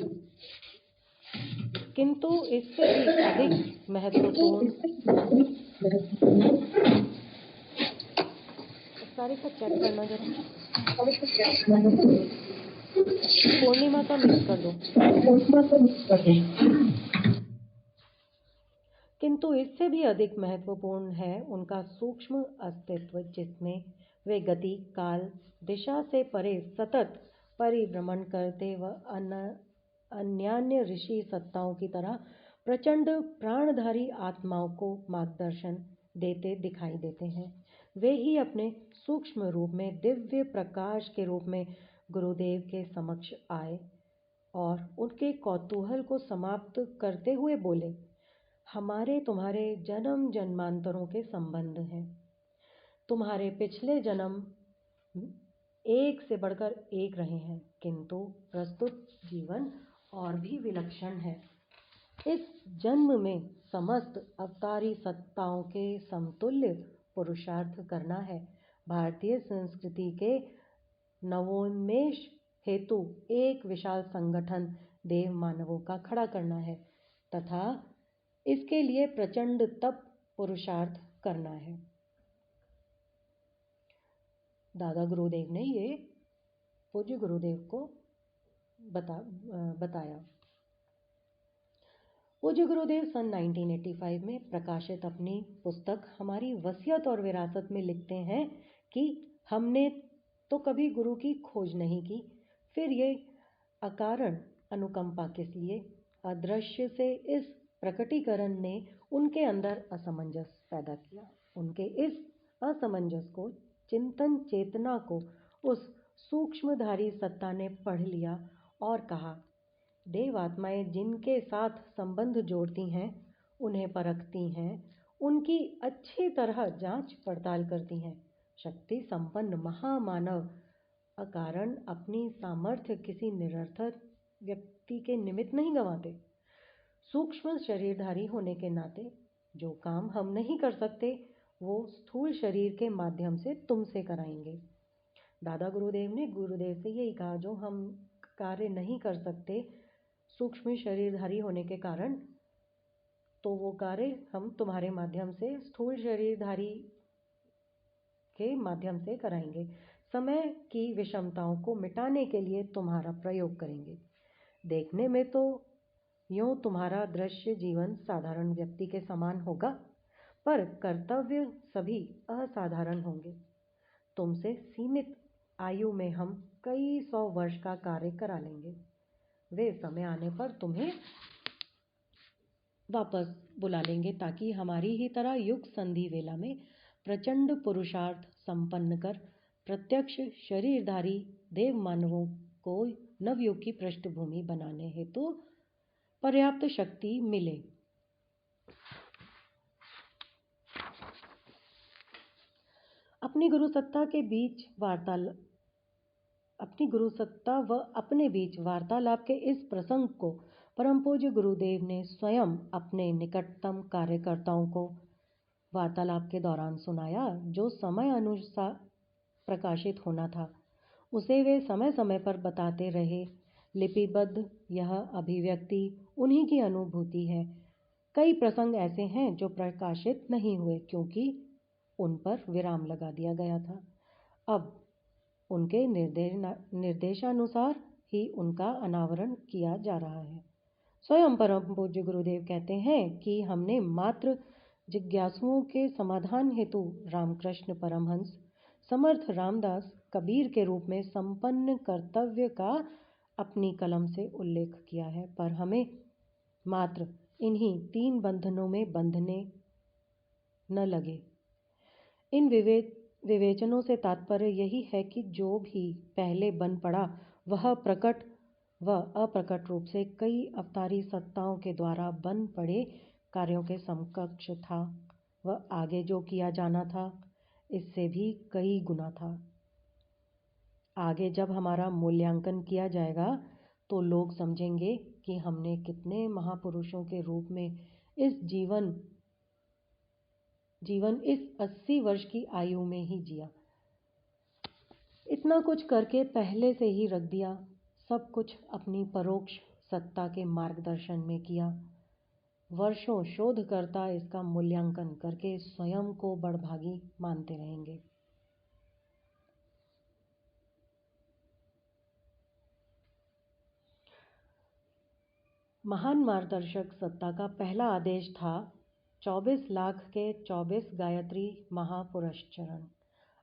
किंतु इससे भी अधिक महत्वपूर्ण, सारे का चेक करना जरा, पूर्णिमा का मिक्स कर दो। किंतु इससे भी अधिक महत्वपूर्ण है उनका सूक्ष्म अस्तित्व, जिसमें वे गति, काल, दिशा से परे सतत परिभ्रमण करते व अन्यान्य ऋषि सत्ताओं की तरह प्रचंड प्राणधारी आत्माओं को मार्गदर्शन देते दिखाई देते हैं। वे ही अपने सूक्ष्म रूप में दिव्य प्रकाश के रूप में गुरुदेव के समक्ष आए और उनके कौतूहल को समाप्त करते हुए बोले, हमारे तुम्हारे जन्म जन्मांतरों के संबंध हैं। तुम्हारे पिछले जन्म एक से बढ़कर एक रहे हैं, किंतु प्रस्तुत जीवन और भी विलक्षण है। इस जन्म में समस्त अवतारी सत्ताओं के समतुल्य पुरुषार्थ करना है। भारतीय संस्कृति के नवोन्मेष हेतु एक विशाल संगठन देव मानवों का खड़ा करना है तथा इसके लिए प्रचंड तप पुरुषार्थ करना है। दादा गुरुदेव ने ये पूज्य गुरुदेव को बताया। पूज्य गुरुदेव सन 1985 में प्रकाशित अपनी पुस्तक हमारी वसीयत और विरासत में लिखते हैं कि हमने तो कभी गुरु की खोज नहीं की, फिर ये अकारण अनुकंपा किस लिए? अदृश्य से इस प्रकटीकरण ने उनके अंदर असमंजस पैदा किया। उनके इस असमंजस को, चिंतन चेतना को उस सूक्ष्मधारी सत्ता ने पढ़ लिया और कहा, देव आत्माएं जिनके साथ संबंध जोड़ती हैं, उन्हें परखती हैं, उनकी अच्छी तरह जांच पड़ताल करती हैं। शक्ति संपन्न महामानव अकारण अपनी सामर्थ्य किसी निरर्थक व्यक्ति के निमित्त नहीं गंवाते। सूक्ष्म शरीरधारी होने के नाते जो काम हम नहीं कर सकते वो स्थूल शरीर के माध्यम से तुमसे कराएंगे। दादा गुरुदेव ने गुरुदेव से यही कहा, जो हम कार्य नहीं कर सकते सूक्ष्म शरीरधारी होने के कारण, तो वो कार्य हम तुम्हारे माध्यम से स्थूल शरीरधारी के माध्यम से कराएंगे। समय की विषमताओं को मिटाने के लिए तुम्हारा प्रयोग करेंगे। देखने में तो यूं तुम्हारा दृश्य जीवन साधारण व्यक्ति के समान होगा, पर कर्तव्य सभी असाधारण होंगे। तुमसे सीमित आयु में हम कई 100 वर्ष का कार्य करा लेंगे। वे समय आने पर तुम्हें वापस बुला लेंगे ताकि हमारी ही तरह युग संधि वेला में प्रचंड पुरुषार्थ संपन्न कर प्रत्यक्ष शरीरधारी देव मानवों को नवयुग की पृष्ठभूमि बनाने हेतु पर्याप्त शक्ति मिले। अपनी गुरुसत्ता व अपने बीच वार्तालाप के इस प्रसंग को परम पूज्य गुरुदेव ने स्वयं अपने निकटतम कार्यकर्ताओं को वार्तालाप के दौरान सुनाया। जो समय अनुसार प्रकाशित होना था उसे वे समय समय पर बताते रहे। लिपिबद्ध यह अभिव्यक्ति उन्हीं की अनुभूति है। कई प्रसंग ऐसे हैं जो प्रकाशित नहीं हुए क्योंकि उन पर विराम लगा दिया गया था। अब उनके निर्देशानुसार ही उनका अनावरण किया जा रहा है। स्वयं परम पूज्य गुरुदेव कहते हैं कि हमने मात्र जिज्ञासुओं के समाधान हेतु रामकृष्ण परमहंस, समर्थ रामदास, कबीर के रूप में संपन्न कर्तव्य का अपनी कलम से उल्लेख किया है, पर हमें मात्र इन्हीं 3 बंधनों में बंधने न लगे। इन विवेचनों से तात्पर्य यही है कि जो भी पहले बन पड़ा वह प्रकट व अप्रकट रूप से कई अवतारी सत्ताओं के द्वारा बन पड़े कार्यों के समकक्ष था व आगे जो किया जाना था इससे भी कई गुना था। आगे जब हमारा मूल्यांकन किया जाएगा तो लोग समझेंगे कि हमने कितने महापुरुषों के रूप में इस जीवन इस 80 वर्ष की आयु में ही जिया। इतना कुछ करके पहले से ही रख दिया, सब कुछ अपनी परोक्ष सत्ता के मार्गदर्शन में किया। वर्षों शोधकर्ता इसका मूल्यांकन करके स्वयं को बड़भागी मानते रहेंगे। महान मार्गदर्शक सत्ता का पहला आदेश था 24 लाख के 24 गायत्री महापुरस्चरण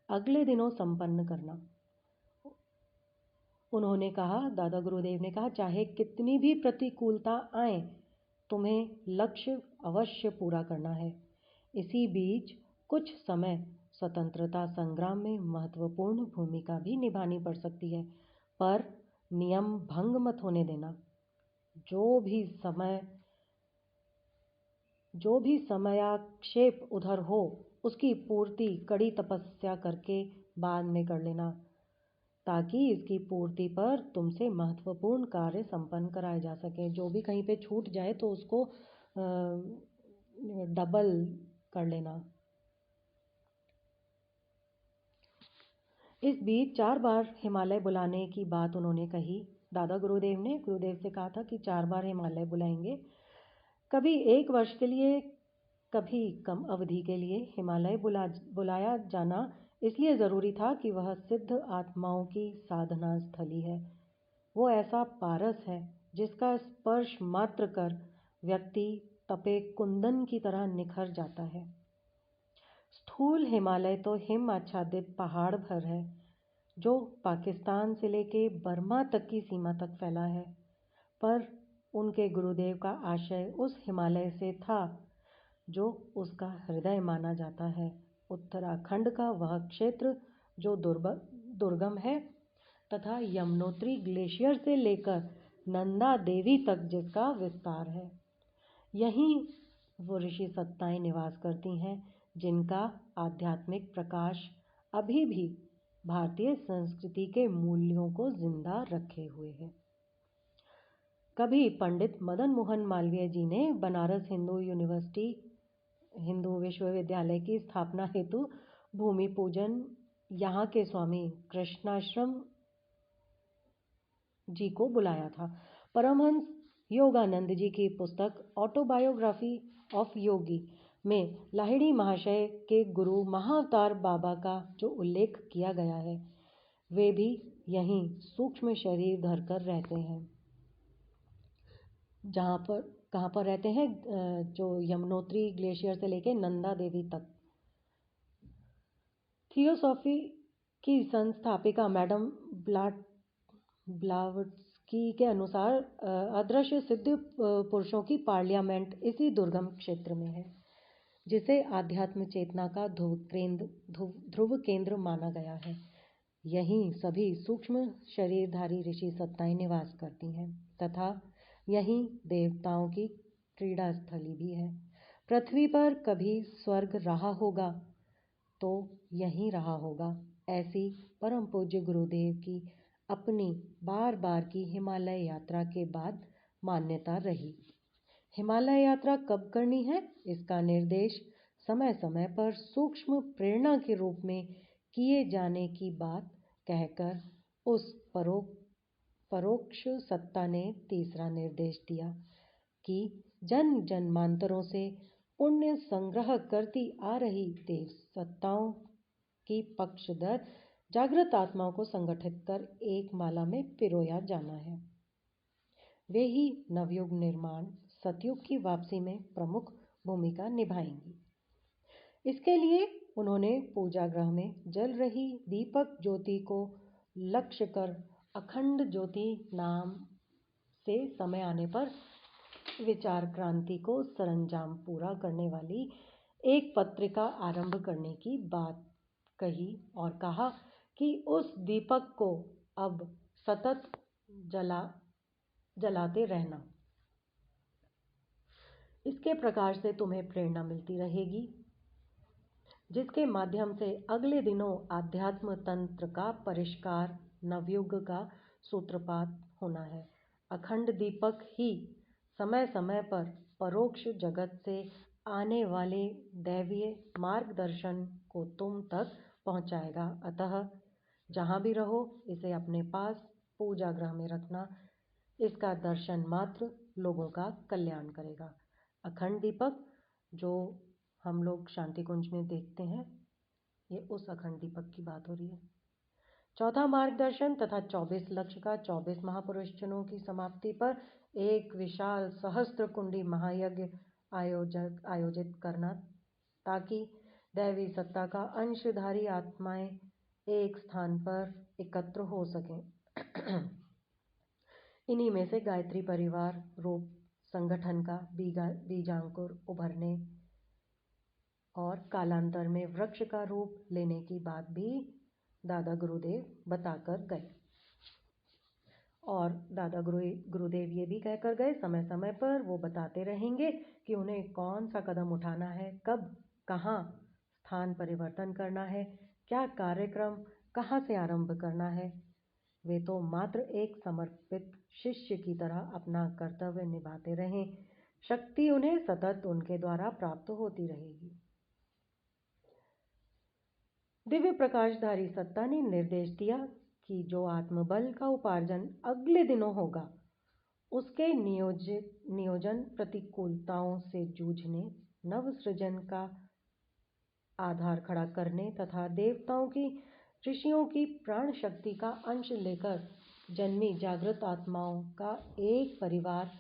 अगले दिनों संपन्न करना। उन्होंने कहा, दादा गुरुदेव ने कहा, चाहे कितनी भी प्रतिकूलता आए, तुम्हें लक्ष्य अवश्य पूरा करना है। इसी बीच कुछ समय स्वतंत्रता संग्राम में महत्वपूर्ण भूमिका भी निभानी पड़ सकती है, पर नियम भंग मत होने देना। जो भी समयाक्षेप उधर हो, उसकी पूर्ति कड़ी तपस्या करके बाद में कर लेना, ताकि इसकी पूर्ति पर तुमसे महत्वपूर्ण कार्य संपन्न कराए जा सके। जो भी कहीं पे छूट जाए तो उसको डबल कर लेना। इस बीच 4 बार हिमालय बुलाने की बात उन्होंने कही। दादा गुरुदेव ने गुरुदेव से कहा था कि 4 बार हिमालय बुलाएंगे, कभी 1 वर्ष के लिए, कभी कम अवधि के लिए। हिमालय बुलाया जाना इसलिए ज़रूरी था कि वह सिद्ध आत्माओं की साधना स्थली है। वो ऐसा पारस है जिसका स्पर्श मात्र कर व्यक्ति तपे कुंदन की तरह निखर जाता है। स्थूल हिमालय तो हिम आच्छादित पहाड़ भर है, जो पाकिस्तान से लेके बर्मा तक की सीमा तक फैला है। पर उनके गुरुदेव का आशय उस हिमालय से था जो उसका हृदय माना जाता है, उत्तराखंड का वह क्षेत्र जो दुर्गम है तथा यमुनोत्री ग्लेशियर से लेकर नंदा देवी तक जिसका विस्तार है। यहीं वो ऋषि सत्ताएं निवास करती हैं, जिनका आध्यात्मिक प्रकाश अभी भी भारतीय संस्कृति के मूल्यों को जिंदा रखे हुए है। कभी पंडित मदन मोहन मालवीय जी ने बनारस हिंदू विश्वविद्यालय की स्थापना हेतु भूमि पूजन यहाँ के स्वामी कृष्णाश्रम जी को बुलाया था। परमहंस योगानंद जी की पुस्तक ऑटोबायोग्राफी ऑफ योगी में लाहिड़ी महाशय के गुरु महाअवतार बाबा का जो उल्लेख किया गया है, वे भी यहीं सूक्ष्म शरीर धरकर रहते हैं। कहाँ पर रहते हैं? जो यमुनोत्री ग्लेशियर से लेके नंदा देवी तक। थियोसॉफी की संस्थापिका मैडम ब्लावत्स्की के अनुसार अदृश्य सिद्ध पुरुषों की पार्लियामेंट इसी दुर्गम क्षेत्र में है, जिसे आध्यात्म चेतना का ध्रुव केंद्र माना गया है। यहीं सभी सूक्ष्म शरीरधारी ऋषि सत्ताएं निवास करती हैं तथा यहीं देवताओं की क्रीड़ा स्थली भी है। पृथ्वी पर कभी स्वर्ग रहा होगा तो यहीं रहा होगा, ऐसी परम पूज्य गुरुदेव की अपनी बार बार की हिमालय यात्रा के बाद मान्यता रही। हिमालय यात्रा कब करनी है, इसका निर्देश समय समय पर सूक्ष्म प्रेरणा के रूप में किए जाने की बात कहकर उस परोक्ष सत्ता ने तीसरा निर्देश दिया कि जन्मांतरों से पुण्य संग्रह करती आ रही देव सत्ताओं की पक्षधर जागृत आत्माओं को संगठित कर एक माला में पिरोया जाना है। वे ही नवयुग निर्माण, सतयुग की वापसी में प्रमुख भूमिका निभाएंगी। इसके लिए उन्होंने पूजा गृह में जल रही दीपक ज्योति को लक्ष्य कर अखंड ज्योति नाम से समय आने पर विचार क्रांति को सरंजाम पूरा करने वाली एक पत्रिका आरंभ करने की बात कही और कहा कि उस दीपक को अब सतत जलाते रहना। इसके प्रकाश से तुम्हें प्रेरणा मिलती रहेगी, जिसके माध्यम से अगले दिनों आध्यात्म तंत्र का परिष्कार, नवयुग का सूत्रपात होना है। अखंड दीपक ही समय समय पर परोक्ष जगत से आने वाले दैवीय मार्गदर्शन को तुम तक पहुंचाएगा। अतः जहाँ भी रहो इसे अपने पास पूजा गृह में रखना। इसका दर्शन मात्र लोगों का कल्याण करेगा। अखंड दीपक जो हम लोग शांति कुंज में देखते हैं, ये उस अखंड दीपक की बात हो रही है। चौथा मार्गदर्शन तथा 24 लक्ष्य का 24 महापुरुष चिन्हों की समाप्ति पर एक विशाल सहस्त्र कुंडी महायज्ञ आयोजित करना, ताकि दैवी सत्ता का अंशधारी आत्माएं एक स्थान पर एकत्र हो सकें। इन्हीं में से गायत्री परिवार रूप संगठन का बीजांकुर उभरने और कालांतर में वृक्ष का रूप लेने की बात भी दादा गुरुदेव बताकर गए। और दादा गुरुदेव ये भी कहकर गए, समय समय पर वो बताते रहेंगे कि उन्हें कौन सा कदम उठाना है, कब कहाँ स्थान परिवर्तन करना है, क्या कार्यक्रम कहाँ से आरंभ करना है। वे तो मात्र एक समर्पित शिष्य की तरह अपना कर्तव्य निभाते रहें। शक्ति उन्हें सतत उनके द्वारा प्राप्त होती रहेगी। दिव्य प्रकाशधारी सत्ता ने निर्देश दिया कि जो आत्मबल का उपार्जन अगले दिनों होगा, उसके नियोजन प्रतिकूलताओं से जूझने, नव सृजन का आधार खड़ा करने तथा देवताओं की, ऋषियों की प्राण शक्ति का अंश लेकर जन्मी जागृत आत्माओं का एक परिवार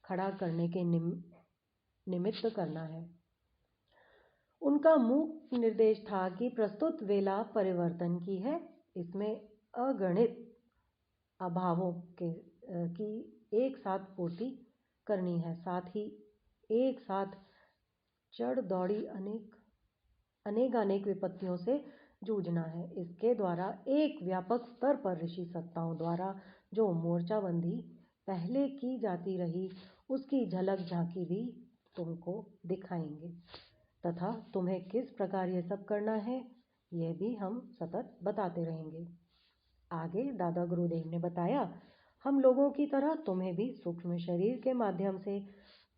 खड़ा करने के निमित्त करना है। उनका मुख्य निर्देश था कि प्रस्तुत वेला परिवर्तन की है, इसमें अगणित अभावों की एक साथ पूर्ति करनी है, साथ ही एक साथ चढ़ दौड़ी अनेक विपत्तियों से जूझना है। इसके द्वारा एक व्यापक स्तर पर ऋषि सत्ताओं द्वारा जो मोर्चाबंदी पहले की जाती रही, उसकी झलक झांकी भी तुमको दिखाएंगे तथा तुम्हें किस प्रकार ये सब करना है, यह भी हम सतत बताते रहेंगे। आगे दादा गुरुदेव ने बताया, हम लोगों की तरह तुम्हें भी सूक्ष्म शरीर के माध्यम से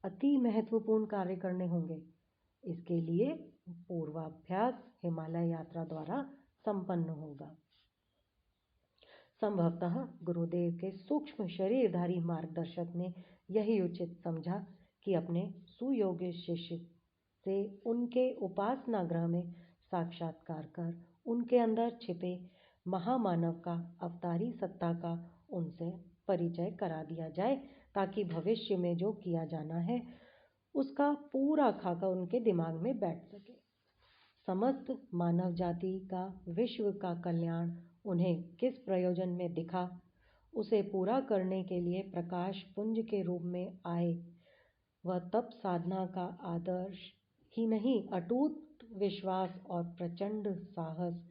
अति महत्वपूर्ण कार्य करने होंगे। इसके लिए पूर्वाभ्यास हिमालय यात्रा द्वारा संपन्न होगा। संभवतः गुरुदेव के सूक्ष्म शरीरधारी मार्गदर्शक ने यही उचित समझा कि अपने सुयोग्य शिष्य से उनके उपासना गृह में साक्षात्कार कर उनके अंदर छिपे महामानव का अवतारी सत्ता का उनसे परिचय करा दिया जाए, ताकि भविष्य में जो किया जाना है उसका पूरा खाका उनके दिमाग में बैठ सके। समस्त मानव जाति का विश्व का कल्याण उन्हें किस प्रयोजन में दिखा, उसे पूरा करने के लिए प्रकाश पुंज के रूप में आए। वह तप साधना का आदर्श ही नहीं, अटूट विश्वास और प्रचंड साहस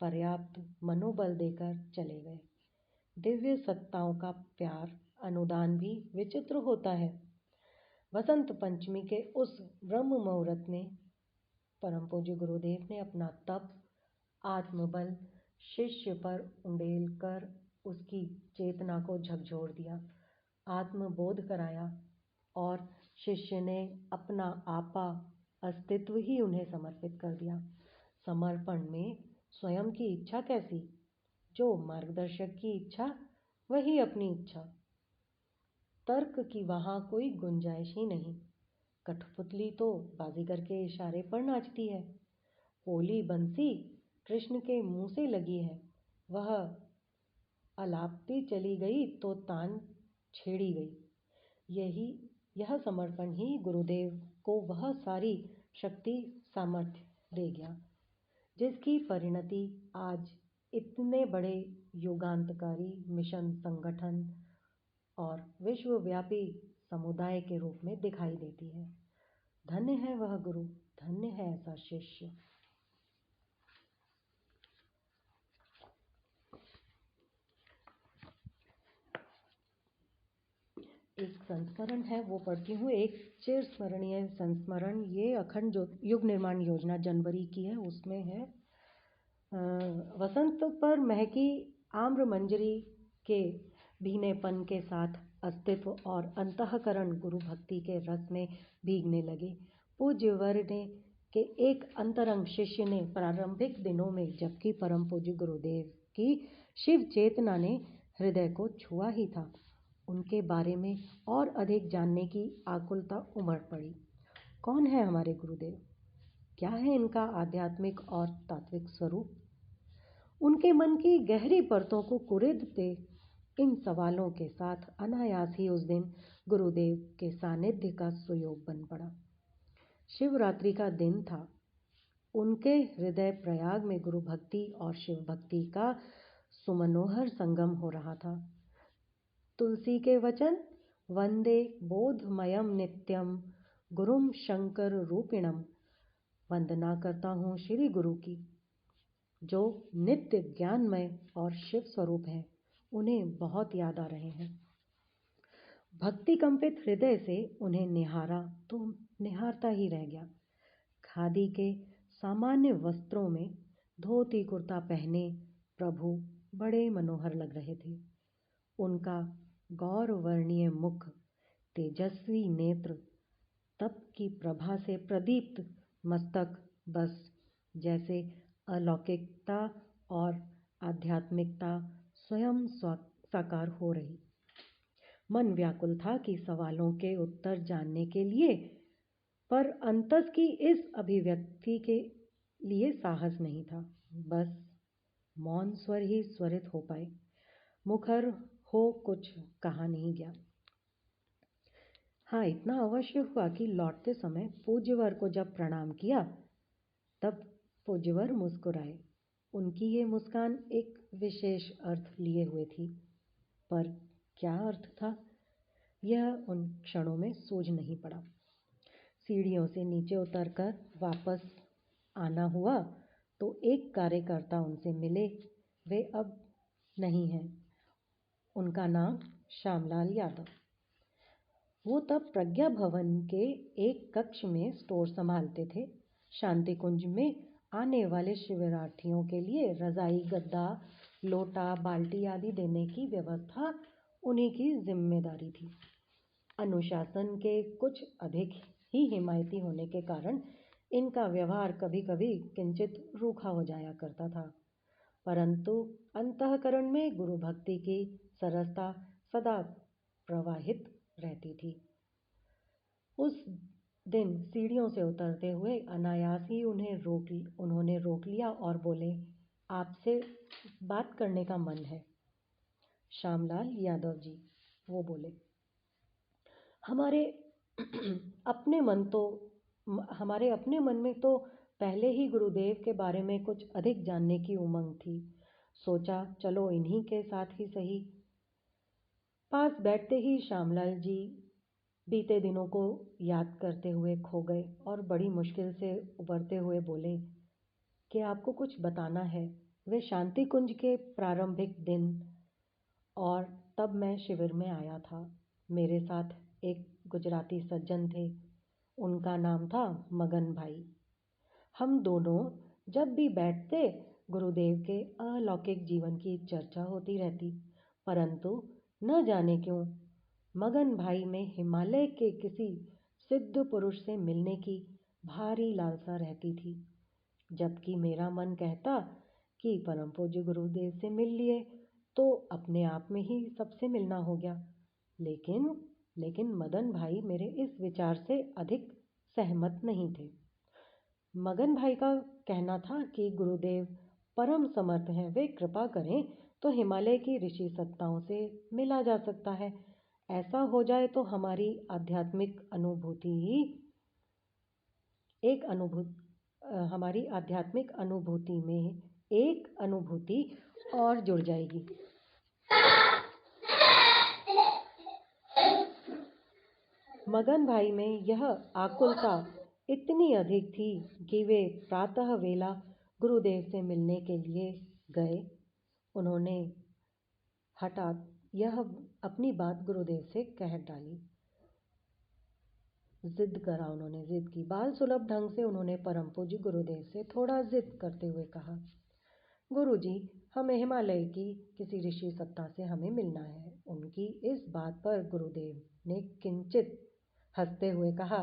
पर्याप्त मनोबल देकर चले गए। दिव्य सत्ताओं का प्यार अनुदान भी विचित्र होता है। वसंत पंचमी के उस ब्रह्म मुहूर्त में परम पूज्य गुरुदेव ने अपना तप आत्मबल शिष्य पर उंडेल कर उसकी चेतना को झकझोर दिया, आत्मबोध कराया और शिष्य ने अपना आपा अस्तित्व ही उन्हें समर्पित कर दिया। समर्पण में स्वयं की इच्छा कैसी, जो मार्गदर्शक की इच्छा वही अपनी इच्छा। तर्क की वहां कोई गुंजाइश ही नहीं। कठपुतली तो बाजीगर के इशारे पर नाचती है। पोली बंसी कृष्ण के मुंह से लगी है, वह अलापती चली गई तो तान छेड़ी गई। यह समर्पण ही गुरुदेव को वह सारी शक्ति सामर्थ्य दे गया, जिसकी परिणति आज इतने बड़े युगांतकारी मिशन संगठन और विश्वव्यापी समुदाय के रूप में दिखाई देती है। धन्य है वह गुरु, धन्य है ऐसा शिष्य। एक संस्मरण है वो पढ़ती हूँ, एक चिर स्मरणीय संस्मरण। ये अखंड युग निर्माण योजना जनवरी की है, उसमें है वसंत पर महकी आम्र मंजरी के भीनेपन के साथ अस्तित्व और अंतःकरण गुरु भक्ति के रस में भीगने लगे। पूज्य वर्य के एक अंतरंग शिष्य ने प्रारंभिक दिनों में, जबकि परम पूज्य गुरुदेव कि शिव चेतना ने हृदय को छुआ ही था, उनके बारे में और अधिक जानने की आकुलता उमड़ पड़ी। कौन है हमारे गुरुदेव? क्या है इनका आध्यात्मिक और तात्विक स्वरूप? उनके मन की गहरी परतों को कुरेदते इन सवालों के साथ अनायास ही उस दिन गुरुदेव के सानिध्य का सुयोग बन पड़ा। शिवरात्रि का दिन था। उनके हृदय प्रयाग में गुरु भक्ति और शिव भक्ति का सुमनोहर संगम हो रहा था। तुलसी के वचन, वंदे बोधमयम नित्यम गुरुम शंकर रूपिणम, वंदना करता हूँ श्री गुरु की, जो नित्य ज्ञानमय और शिव स्वरूप हैं, उन्हें बहुत याद आ रहे हैं। भक्ति कंपित हृदय से उन्हें निहारा तो निहारता ही रह गया। खादी के सामान्य वस्त्रों में धोती कुर्ता पहने प्रभु बड़े मनोहर लग रहे थे। उनका गौरवर्णीय मुख, तेजस्वी नेत्र, तप की प्रभा से प्रदीप्त मस्तक बस जैसे अलौकिकता और आध्यात्मिकता स्वयं साकार हो रही। मन व्याकुल था कि सवालों के उत्तर जानने के लिए, पर अंतस की इस अभिव्यक्ति के लिए साहस नहीं था। बस मौन स्वर ही स्वरित हो पाए, मुखर हो कुछ कहा नहीं गया। हाँ, इतना अवश्य हुआ कि लौटते समय पूज्यवर को जब प्रणाम किया तब पूज्यवर मुस्कुराए। उनकी ये मुस्कान एक विशेष अर्थ लिए हुए थी, पर क्या अर्थ था यह उन क्षणों में सूझ नहीं पड़ा। सीढ़ियों से नीचे उतरकर वापस आना हुआ तो एक कार्यकर्ता उनसे मिले। वे अब नहीं हैं। उनका नाम श्यामलाल यादव। वो तब प्रज्ञा भवन के एक कक्ष में स्टोर संभालते थे। शांति कुंज में आने वाले शिविरार्थियों के लिए रजाई, गद्दा, लोटा, बाल्टी आदि देने की व्यवस्था उन्हीं की जिम्मेदारी थी। अनुशासन के कुछ अधिक ही हिमायती होने के कारण इनका व्यवहार कभी कभी किंचित रूखा हो जाया करता था, परंतु अंतःकरण में गुरु भक्ति की सरसता सदा प्रवाहित रहती थी। उस दिन सीढ़ियों से उतरते हुए अनायास ही उन्होंने रोक लिया और बोले, आपसे बात करने का मन है। श्यामलाल यादव जी, वो बोले। हमारे अपने मन में तो पहले ही गुरुदेव के बारे में कुछ अधिक जानने की उमंग थी। सोचा चलो इन्हीं के साथ ही सही। पास बैठते ही श्यामलाल जी बीते दिनों को याद करते हुए खो गए और बड़ी मुश्किल से उबरते हुए बोले कि आपको कुछ बताना है। वे शांति कुंज के प्रारंभिक दिन और तब मैं शिविर में आया था। मेरे साथ एक गुजराती सज्जन थे, उनका नाम था मगन भाई। हम दोनों जब भी बैठते गुरुदेव के अलौकिक जीवन की चर्चा होती रहती, परंतु न जाने क्यों मगन भाई में हिमालय के किसी सिद्ध पुरुष से मिलने की भारी लालसा रहती थी, जबकि मेरा मन कहता कि परम पूज्य गुरुदेव से मिल लिए तो अपने आप में ही सबसे मिलना हो गया। लेकिन मदन भाई मेरे इस विचार से अधिक सहमत नहीं थे। मगन भाई का कहना था कि गुरुदेव परम समर्थ हैं, वे कृपा करें तो हिमालय की ऋषि सत्ताओं से मिला जा सकता है। ऐसा हो जाए तो हमारी आध्यात्मिक अनुभूति में एक अनुभूति और जुड़ जाएगी। मगन भाई में यह आकुलता इतनी अधिक थी कि वे प्रातः वेला गुरुदेव से मिलने के लिए गए। उन्होंने हठात यह अपनी बात गुरुदेव से कह डाली। जिद की। बाल सुलभ ढंग से उन्होंने परम पूज्य गुरुदेव से थोड़ा जिद करते हुए कहा, गुरुजी, हमें हिमालय की किसी ऋषि सत्ता से हमें मिलना है। उनकी इस बात पर गुरुदेव ने किंचित हंसते हुए कहा,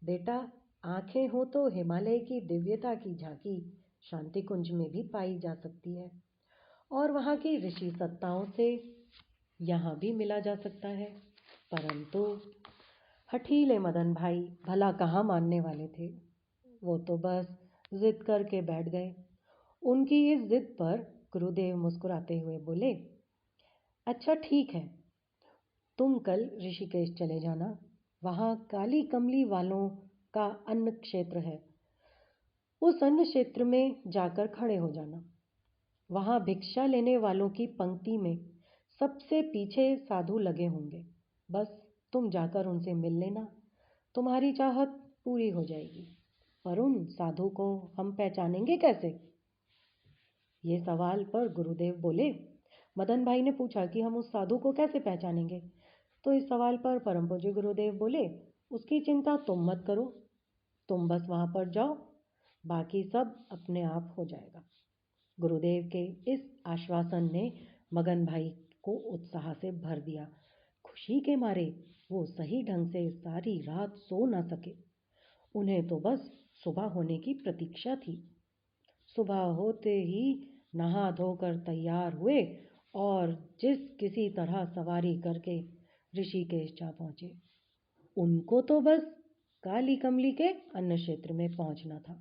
बेटा, आंखें हो तो हिमालय की दिव्यता की झांकी शांति कुंज में भी पाई जा सकती है। और वहाँ की ऋषि सत्ताओं से यहाँ भी मिला जा सकता है। परंतु हठीले मदन भाई भला कहाँ मानने वाले थे। वो तो बस जिद करके बैठ गए। उनकी इस जिद पर गुरुदेव मुस्कुराते हुए बोले, अच्छा ठीक है, तुम कल ऋषिकेश चले जाना। वहाँ काली कमली वालों का अन्न क्षेत्र है। उस अन्न क्षेत्र में जाकर खड़े हो जाना। वहाँ भिक्षा लेने वालों की पंक्ति में सबसे पीछे साधु लगे होंगे। बस तुम जाकर उनसे मिल लेना, तुम्हारी चाहत पूरी हो जाएगी। पर उन साधु को हम पहचानेंगे कैसे? ये सवाल पर गुरुदेव बोले। मदन भाई ने पूछा कि हम उस साधु को कैसे पहचानेंगे? तो इस सवाल पर परम पूज्य गुरुदेव बोले, उसकी चिंता तुम मत करो, तुम बस वहाँ पर जाओ, बाकी सब अपने आप हो जाएगा। गुरुदेव के इस आश्वासन ने मगन भाई को उत्साह से भर दिया। खुशी के मारे वो सही ढंग से सारी रात सो न सके। उन्हें तो बस सुबह होने की प्रतीक्षा थी। सुबह होते ही नहा धोकर तैयार हुए और जिस किसी तरह सवारी करके ऋषिकेश जा पहुंचे। उनको तो बस काली कमली के अन्न क्षेत्र में पहुंचना था।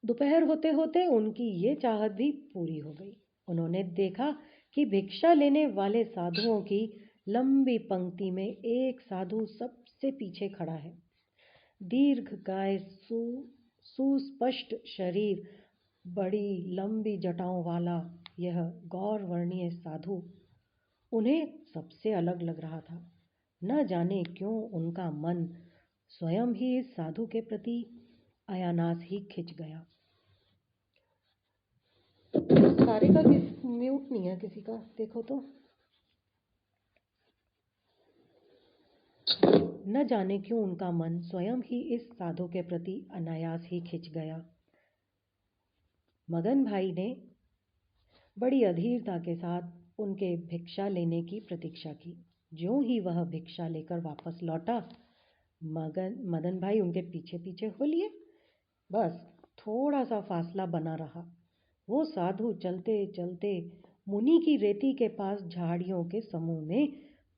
दोपहर होते होते उनकी ये चाहत भी पूरी हो गई। उन्होंने देखा कि भिक्षा लेने वाले साधुओं की लंबी पंक्ति में एक साधु सबसे पीछे खड़ा है। दीर्घकाय सुस्पष्ट शरीर, बड़ी लंबी जटाओं वाला यह गौरवर्णीय साधु उन्हें सबसे अलग लग रहा था। न जाने क्यों उनका मन स्वयं ही इस साधु के प्रति अयानास ही खिंच गया। सारे का म्यूट नहीं है किसी का, देखो तो। न जाने क्यों उनका मन स्वयं ही इस साधु के प्रति अनायास ही खिंच गया। मगन भाई ने बड़ी अधीरता के साथ उनके भिक्षा लेने की प्रतीक्षा की। ज्यों ही वह भिक्षा लेकर वापस लौटा, मदन भाई उनके पीछे पीछे हो लिए। बस थोड़ा सा फासला बना रहा। वो साधु चलते चलते मुनि की रेती के पास झाड़ियों के समूह में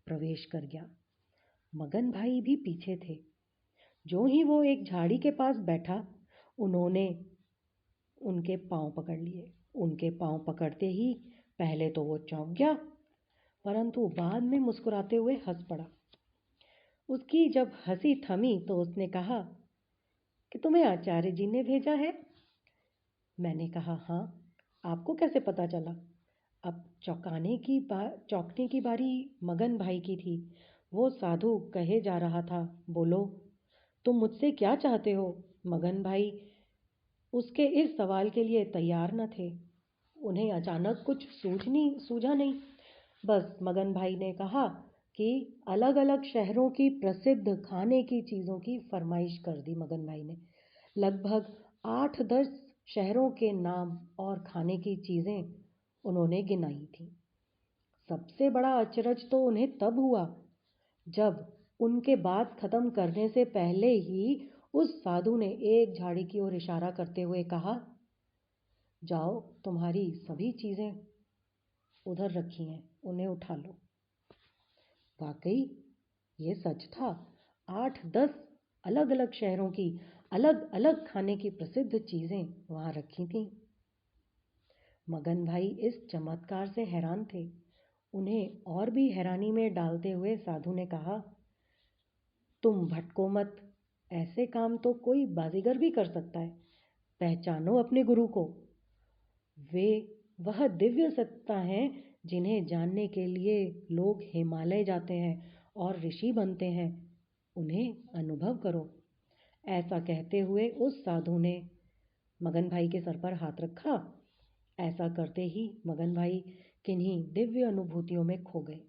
प्रवेश कर गया। मगन भाई भी पीछे थे। जो ही वो एक झाड़ी के पास बैठा, उन्होंने उनके पांव पकड़ लिए। उनके पांव पकड़ते ही पहले तो वो चौंक गया, परंतु बाद में मुस्कुराते हुए हंस पड़ा। उसकी जब हंसी थमी तो उसने कहा कि तुम्हें आचार्य जी ने भेजा है। मैंने कहा, हाँ, आपको कैसे पता चला? अब चौंकने की बारी मगन भाई की थी। वो साधु कहे जा रहा था, बोलो, तुम मुझसे क्या चाहते हो? मगन भाई उसके इस सवाल के लिए तैयार न थे। उन्हें अचानक कुछ सूझा नहीं। बस मगन भाई ने कहा कि अलग अलग शहरों की प्रसिद्ध खाने की चीज़ों की फरमाइश कर दी। मगन भाई ने लगभग 8-10 शहरों के नाम और खाने की चीज़ें उन्होंने गिनाई थी। सबसे बड़ा अचरज तो उन्हें तब हुआ जब उनके बात खत्म करने से पहले ही उस साधु ने एक झाड़ी की ओर इशारा करते हुए कहा, जाओ, तुम्हारी सभी चीज़ें उधर रखी हैं, उन्हें उठा लो। वाकई ये सच था। 8-10 अलग अलग शहरों की अलग अलग खाने की प्रसिद्ध चीज़ें वहाँ रखी थीं। मगन भाई इस चमत्कार से हैरान थे। उन्हें और भी हैरानी में डालते हुए साधु ने कहा, तुम भटको मत, ऐसे काम तो कोई बाजीगर भी कर सकता है। पहचानो अपने गुरु को। वह दिव्य सत्ता हैं जिन्हें जानने के लिए लोग हिमालय जाते हैं और ऋषि बनते हैं। उन्हें अनुभव करो। ऐसा कहते हुए उस साधु ने मगन भाई के सर पर हाथ रखा। ऐसा करते ही मगन भाई किन्हीं दिव्य अनुभूतियों में खो गए।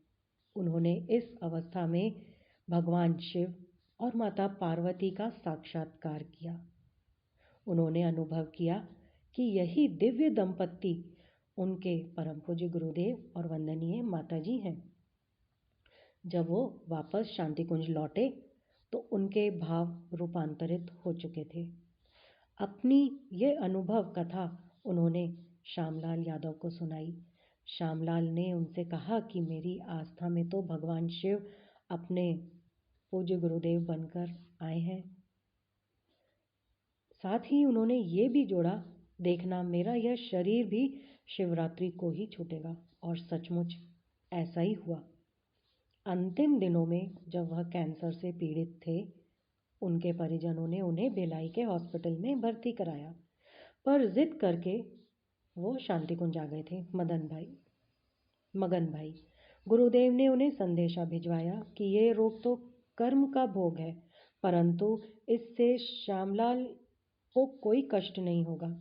उन्होंने इस अवस्था में भगवान शिव और माता पार्वती का साक्षात्कार किया। उन्होंने अनुभव किया कि यही दिव्य दंपत्ति उनके परम पूज्य गुरुदेव और वंदनीय माताजी हैं। जब वो वापस शांति कुंज लौटे तो उनके भाव रूपांतरित हो चुके थे। अपनी ये अनुभव कथा उन्होंने श्यामलाल यादव को सुनाई। श्यामलाल ने उनसे कहा कि मेरी आस्था में तो भगवान शिव अपने पूज्य गुरुदेव बनकर आए हैं। साथ ही उन्होंने ये भी जोड़ा, देखना मेरा यह शरीर भी शिवरात्रि को ही छूटेगा। और सचमुच ऐसा ही हुआ। अंतिम दिनों में जब वह कैंसर से पीड़ित थे, उनके परिजनों ने उन्हें भिलाई के हॉस्पिटल में भर्ती कराया, पर जिद करके वो शांति कुंज आ गए थे। मगन भाई गुरुदेव ने उन्हें संदेशा भिजवाया कि ये रोग तो कर्म का भोग है, परंतु इससे श्यामलाल को कोई कष्ट नहीं होगा।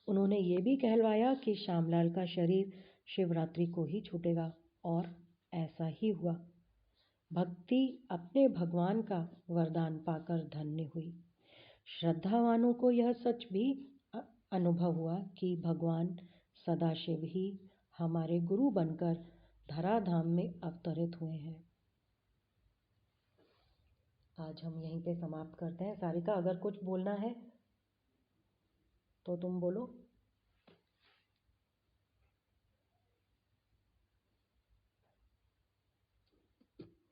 उन्होंने ये भी कहलवाया कि श्यामलाल का शरीर शिवरात्रि को ही छूटेगा, और ऐसा ही हुआ। भक्ति अपने भगवान का वरदान पाकर धन्य हुई। श्रद्धावानों को यह सच भी अनुभव हुआ कि भगवान सदाशिव ही हमारे गुरु बनकर धराधाम में अवतरित हुए हैं। आज हम यहीं पे समाप्त करते हैं। सारिका, अगर कुछ बोलना है तो तुम बोलो।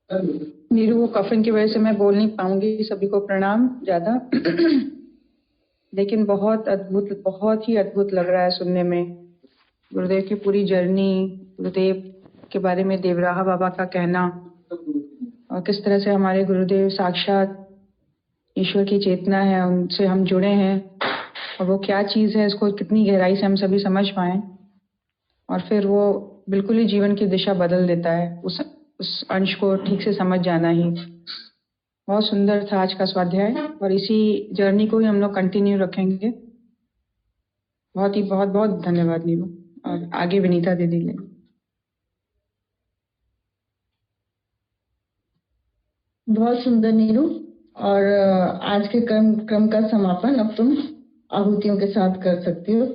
नीरू, वो कफन की वजह से मैं बोल नहीं पाऊंगी। सभी को प्रणाम ज्यादा। लेकिन बहुत अद्भुत, बहुत ही अद्भुत लग रहा है सुनने में। गुरुदेव की पूरी जर्नी, गुरुदेव के बारे में देवराहा बाबा का कहना, और किस तरह से हमारे गुरुदेव साक्षात ईश्वर की चेतना है, उनसे हम जुड़े हैं, और वो क्या चीज़ है इसको कितनी गहराई से हम सभी समझ पाए, और फिर वो बिल्कुल ही जीवन की दिशा बदल देता है। उस अंश को ठीक से समझ जाना ही बहुत सुंदर था आज का स्वाध्याय, और इसी जर्नी को ही हम लोग कंटिन्यू रखेंगे। बहुत बहुत धन्यवाद नीरू। और आगे विनीता दीदी ले। बहुत सुंदर नीरू। और आज के क्रम का समापन अब तुम आहुतियों के साथ कर सकती हो,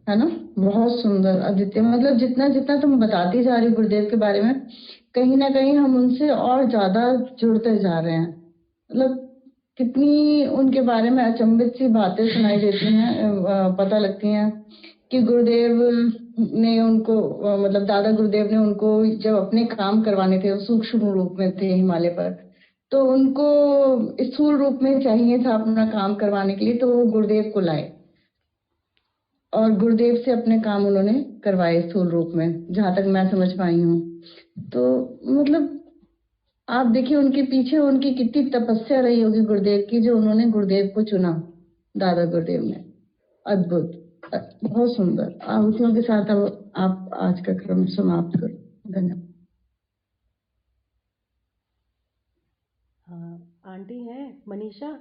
है ना। बहुत सुंदर, अद्वितीय। मतलब जितना जितना तुम बताती जा रही हो गुरुदेव के बारे में, कहीं ना कहीं हम उनसे और ज्यादा जुड़ते जा रहे हैं। मतलब कितनी उनके बारे में अचंभित सी बातें सुनाई देती हैं, पता लगती हैं कि गुरुदेव ने उनको, मतलब दादा गुरुदेव ने उनको जब अपने काम करवाने थे, सूक्ष्म रूप में थे हिमालय पर, तो उनको स्थूल रूप में चाहिए था अपना काम करवाने के लिए, तो वो गुरुदेव को लाए और गुरुदेव से अपने काम उन्होंने करवाए स्थूल रूप में, जहां तक मैं समझ पाई हूँ। तो मतलब आप देखिए उनके पीछे उनकी कितनी तपस्या रही होगी गुरुदेव की, जो उन्होंने गुरुदेव को चुना, दादा गुरुदेव ने। अद्भुत, बहुत सुंदर। आहुतियों के साथ अब आप आज का क्रम समाप्त करो। धन्यवाद। हाँ, आंटी है मनीषा,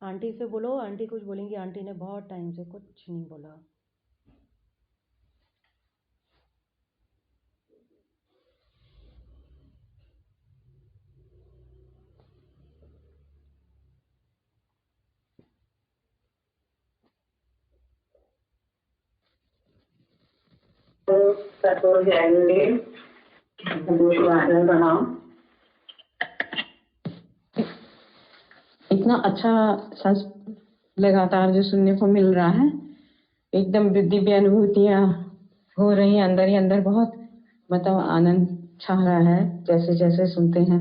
आंटी से बोलो, आंटी कुछ बोलेंगी। आंटी ने बहुत टाइम से कुछ नहीं बोला। इतना अच्छा संस लगातार जो सुनने को मिल रहा है, एकदम दिव्य अनुभूतियां हो रही हैं अंदर ही अंदर। बहुत मतलब आनंद छा रहा है जैसे जैसे सुनते हैं।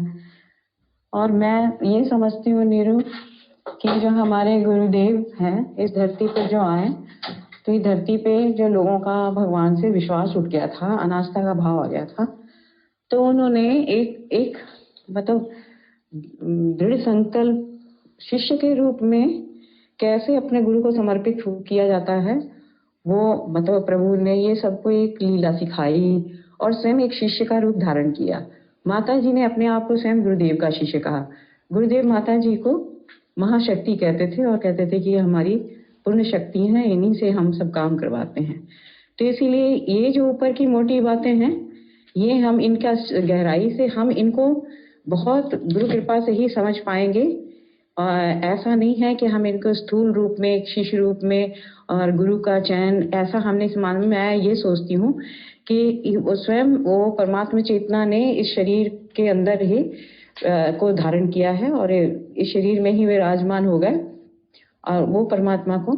और मैं ये समझती हूँ नीरू कि जो हमारे गुरुदेव हैं इस धरती पर जो आए, तो इस धरती पे जो लोगों का भगवान से विश्वास उठ गया था, अनास्था का भाव आ गया था, तो उन्होंने एक मतलब दृढ़ संकल्प शिष्य के रूप में कैसे अपने गुरु को समर्पित किया जाता है, वो मतलब प्रभु ने ये सबको एक लीला सिखाई और स्वयं एक शिष्य का रूप धारण किया। माता जी ने अपने आप को स्वयं गुरुदेव का शिष्य कहा। गुरुदेव माता जी को महाशक्ति कहते थे और कहते थे कि हमारी पूर्ण शक्ति हैं, इन्हीं से हम सब काम करवाते हैं। तो इसीलिए ये जो ऊपर की मोटी बातें हैं, ये हम इनका गहराई से हम इनको बहुत गुरु कृपा से ही समझ पाएंगे। ऐसा नहीं है कि हम इनको स्थूल रूप में, एक शिष्य रूप में और गुरु का चयन, ऐसा हमने मान में। मैं ये सोचती हूँ कि वो स्वयं वो परमात्मा चेतना ने इस शरीर के अंदर ही को धारण किया है और इस शरीर में ही विराजमान हो गए और वो परमात्मा को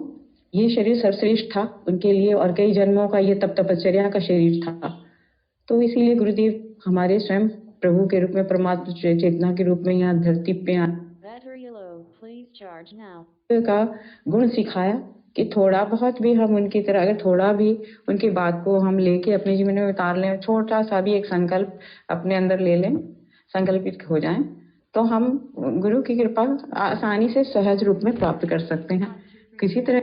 ये शरीर सर्वश्रेष्ठ था उनके लिए और कई जन्मों का ये तप तपश्चर्या का शरीर था। तो इसीलिए गुरुदेव हमारे स्वयं प्रभु के रूप में, परमात्मा चेतना के रूप में यहाँ धरती पे का गुण सिखाया कि थोड़ा बहुत भी हम उनकी तरह, अगर थोड़ा भी उनकी बात को हम लेके अपने जीवन में उतार लें, छोटा सा भी एक संकल्प अपने अंदर ले लें, संकल्पित हो जाएं, तो हम गुरु की कृपा आसानी से सहज रूप में प्राप्त कर सकते हैं। किसी तरह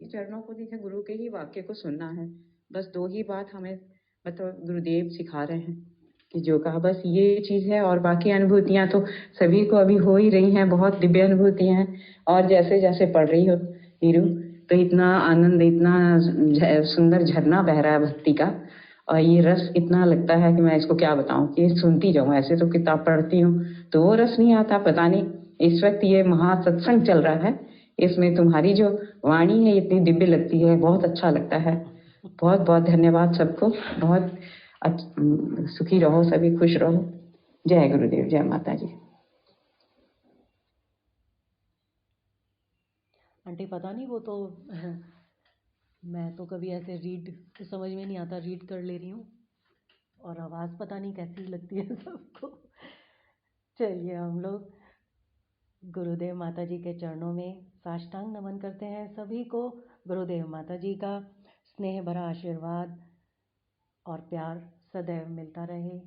चरणों को देखे, गुरु के ही वाक्य को सुनना है। बस 2 ही बात हमें मतलब गुरुदेव सिखा रहे हैं कि जो कहा बस ये चीज है, और बाकी अनुभूतियां तो सभी को अभी हो ही रही हैं, बहुत दिव्य अनुभूतियां हैं। और जैसे जैसे पढ़ रही हो नीरू, तो इतना आनंद, इतना सुंदर झरना बह रहा है भक्ति का, और ये रस इतना लगता है कि मैं इसको क्या बताऊं, कि सुनती जाऊं। ऐसे तो किताब पढ़ती हूँ तो वो रस नहीं आता, पता नहीं। इस वक्त ये महासत्संग चल रहा है, इसमें तुम्हारी जो वाणी है इतनी दिव्य लगती है, बहुत अच्छा लगता है। बहुत बहुत धन्यवाद सबको, बहुत सुखी रहो, सभी खुश रहो। जय गुरुदेव, जय माता जी। आंटी पता नहीं, वो तो मैं तो कभी ऐसे रीड समझ में नहीं आता, रीड कर ले रही हूँ, और आवाज़ पता नहीं कैसी लगती है सबको। चलिए हम लोग गुरुदेव माता जी के चरणों में साष्टांग नमन करते हैं। सभी को गुरुदेव माता जी का स्नेह भरा आशीर्वाद और प्यार सदैव मिलता रहे।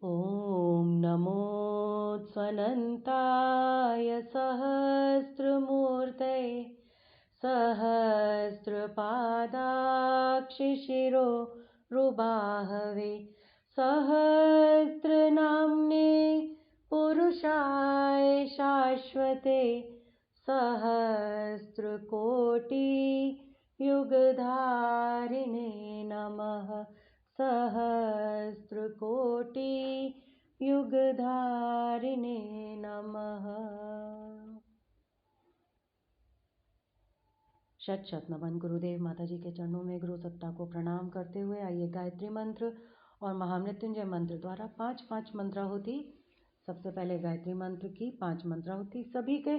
ओम नमो स्वनंताय सहस्रमूर्तये सहस्रपादाक्षिशिरो रुबाहवे सहस्रनाम्ने पुरुषाय शाश्वते सहस्रकोटि युगधारिणे नमः सहस्रकोटि युगधारिणे नमः। शत शत नमन गुरुदेव माता जी के चरणों में गुरु सत्ता को प्रणाम करते हुए आइए गायत्री मंत्र और महामृत्युंजय मंत्र द्वारा 5-5 मंत्राहुति। सबसे पहले गायत्री मंत्र की 5 मंत्राहुति सभी के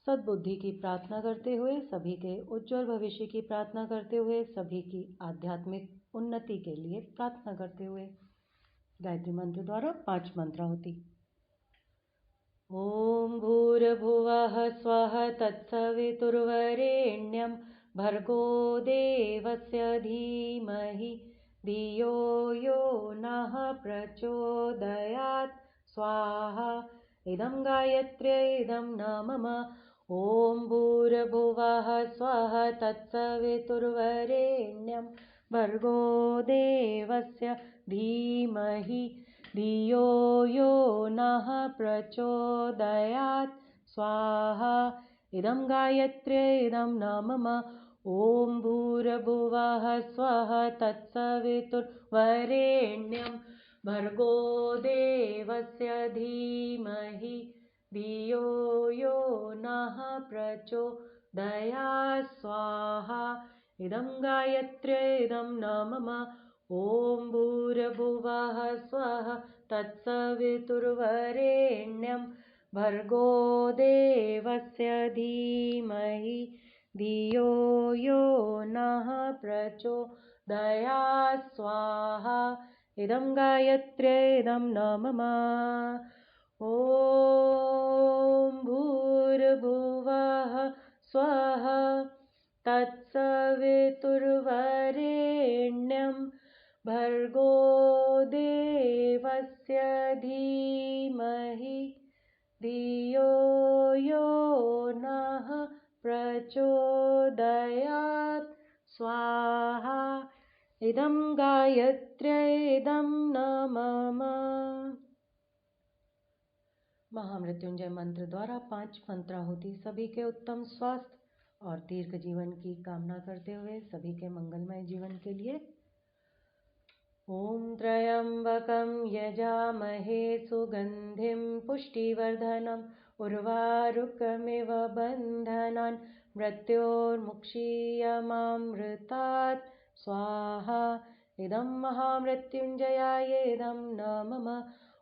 सद्बुद्धि की प्रार्थना करते हुए, सभी के उज्जवल भविष्य की प्रार्थना करते हुए, सभी की आध्यात्मिक उन्नति के लिए प्रार्थना करते हुए गायत्री मंत्र द्वारा 5 मंत्राहुति। ओम भूर्भुवः स्वः तत्सवितुर्वरेण्यं भर्गो देवस्य धीमहि धियो यो नः प्रचोदयात् स्वाहा। इदं गायत्र्यै इदं न मम। ओम भूर्भुवः स्वः तत्सवितुर्वरेण्यं भर्गो देवस्य धीमहि धियो यो नः प्रचोदयात् स्वाहा। इदं गायत्र्यै इदं न मम। ओम भूर्भुवः स्वः तत्सवितुर्वरेण्यं भर्गो देवस्य धीमहि धियो यो नः प्रचोदयात् स्वाहा। इदं गायत्र्यै इदं न मम। ओम भूर्भुवः स्वः तत्सवितुर्वरेण्यं भर्गो देवस्य धीमहि धियो यो नः प्रचोदयात् स्वाहा। इदं गायत्र्यै इदं न मम। ओम भूर्भुवः स्वः तत्सवितुर्वरेण्यं भर्गो देवस्य धीमहि धियो यो नः प्रचोदयात् स्वाहा। इदं गायत्र्यै इदं न मम। महामृत्युंजय मंत्र द्वारा 5 मंत्राहुति सभी के उत्तम स्वास्थ्य और दीर्घ जीवन की कामना करते हुए, सभी के मंगलमय जीवन के लिए। ओम त्र्यंबकं यजामहे सुगंधिं पुष्टिवर्धनम् उर्वारुकमिव बन्धनान् मृत्योर्मुक्षीयमामृतात् स्वाहा। इदं महामृत्युंजयाय इदं न मम।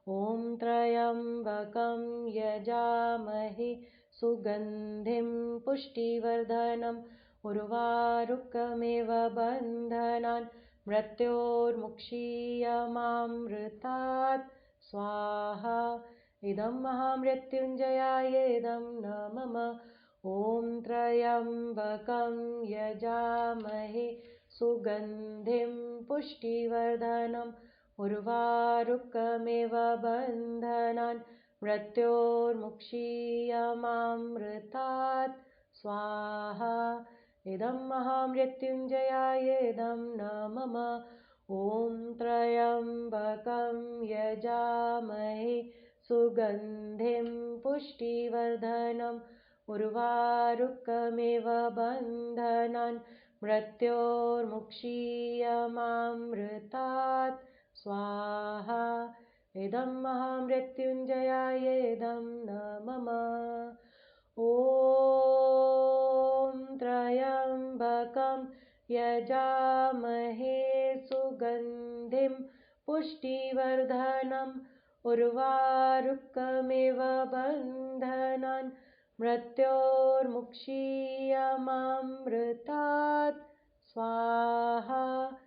ॐ त्र्यम्बकं यजामहे सुगन्धिं पुष्टिवर्धनम् उर्वारुकमिव बन्धनान् मृत्योर्मुक्षीयमामृतात् स्वाहा। इदं महामृत्युञ्जयाय इदं न मम। ॐ त्र्यम्बकं यजामहे सुगन्धिं पुष्टिवर्धनम् उर्वारुकमिव बन्धनान् मृत्योर्मुक्षीयमामृतात् स्वाहा। इदं महामृत्युञ्जयाय इदं न मम। ॐ त्र्यम्बकं यजामहे सुगन्धिं पुष्टिवर्धनम् उर्वारुकमिव बन्धनान् मृत्योर्मुक्षीयमामृतात् स्वाहा। इदं महामृत्युञ्जयाय इदं न मम। ॐ त्र्यम्बकं यजामहे सुगन्धिं पुष्टिवर्धनम् उर्वारुकमिव बन्धनान् मृत्योर्मुक्षीयमामृतात् स्वाहा।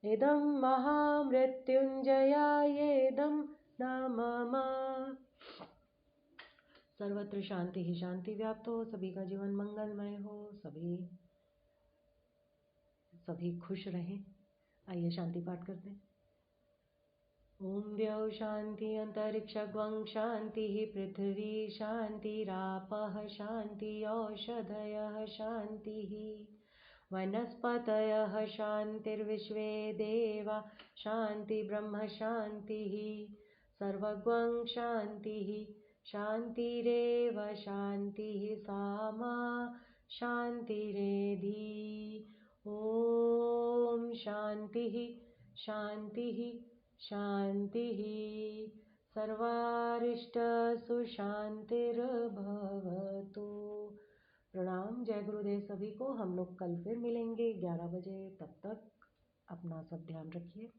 इदं महामृत्युञ्जयाय इदं न मम। सर्वत्र शांति ही शांति व्याप्त हो, सभी का जीवन मंगलमय हो, सभी खुश रहें। आइए शांति पाठ करते हैं। ॐ द्यौ शान्ति अन्तरिक्षं शान्तिः पृथिवी शान्तिरापः शान्ति औषधयः शान्तिः वनस्पतयः शान्तिर्विश्वे देवा शान्ति ब्रह्म शान्तिः सर्वगं शान्तिः शान्तिरेव शान्तिः सामा शान्तिरेधि। ॐ शान्तिः शान्तिः शान्तिः। सर्वारिष्टसुशान्तिर्भवतु। प्रणाम। जय गुरुदेव सभी को। हम लोग कल फिर मिलेंगे 11 बजे। तब तक अपना सब ध्यान रखिए।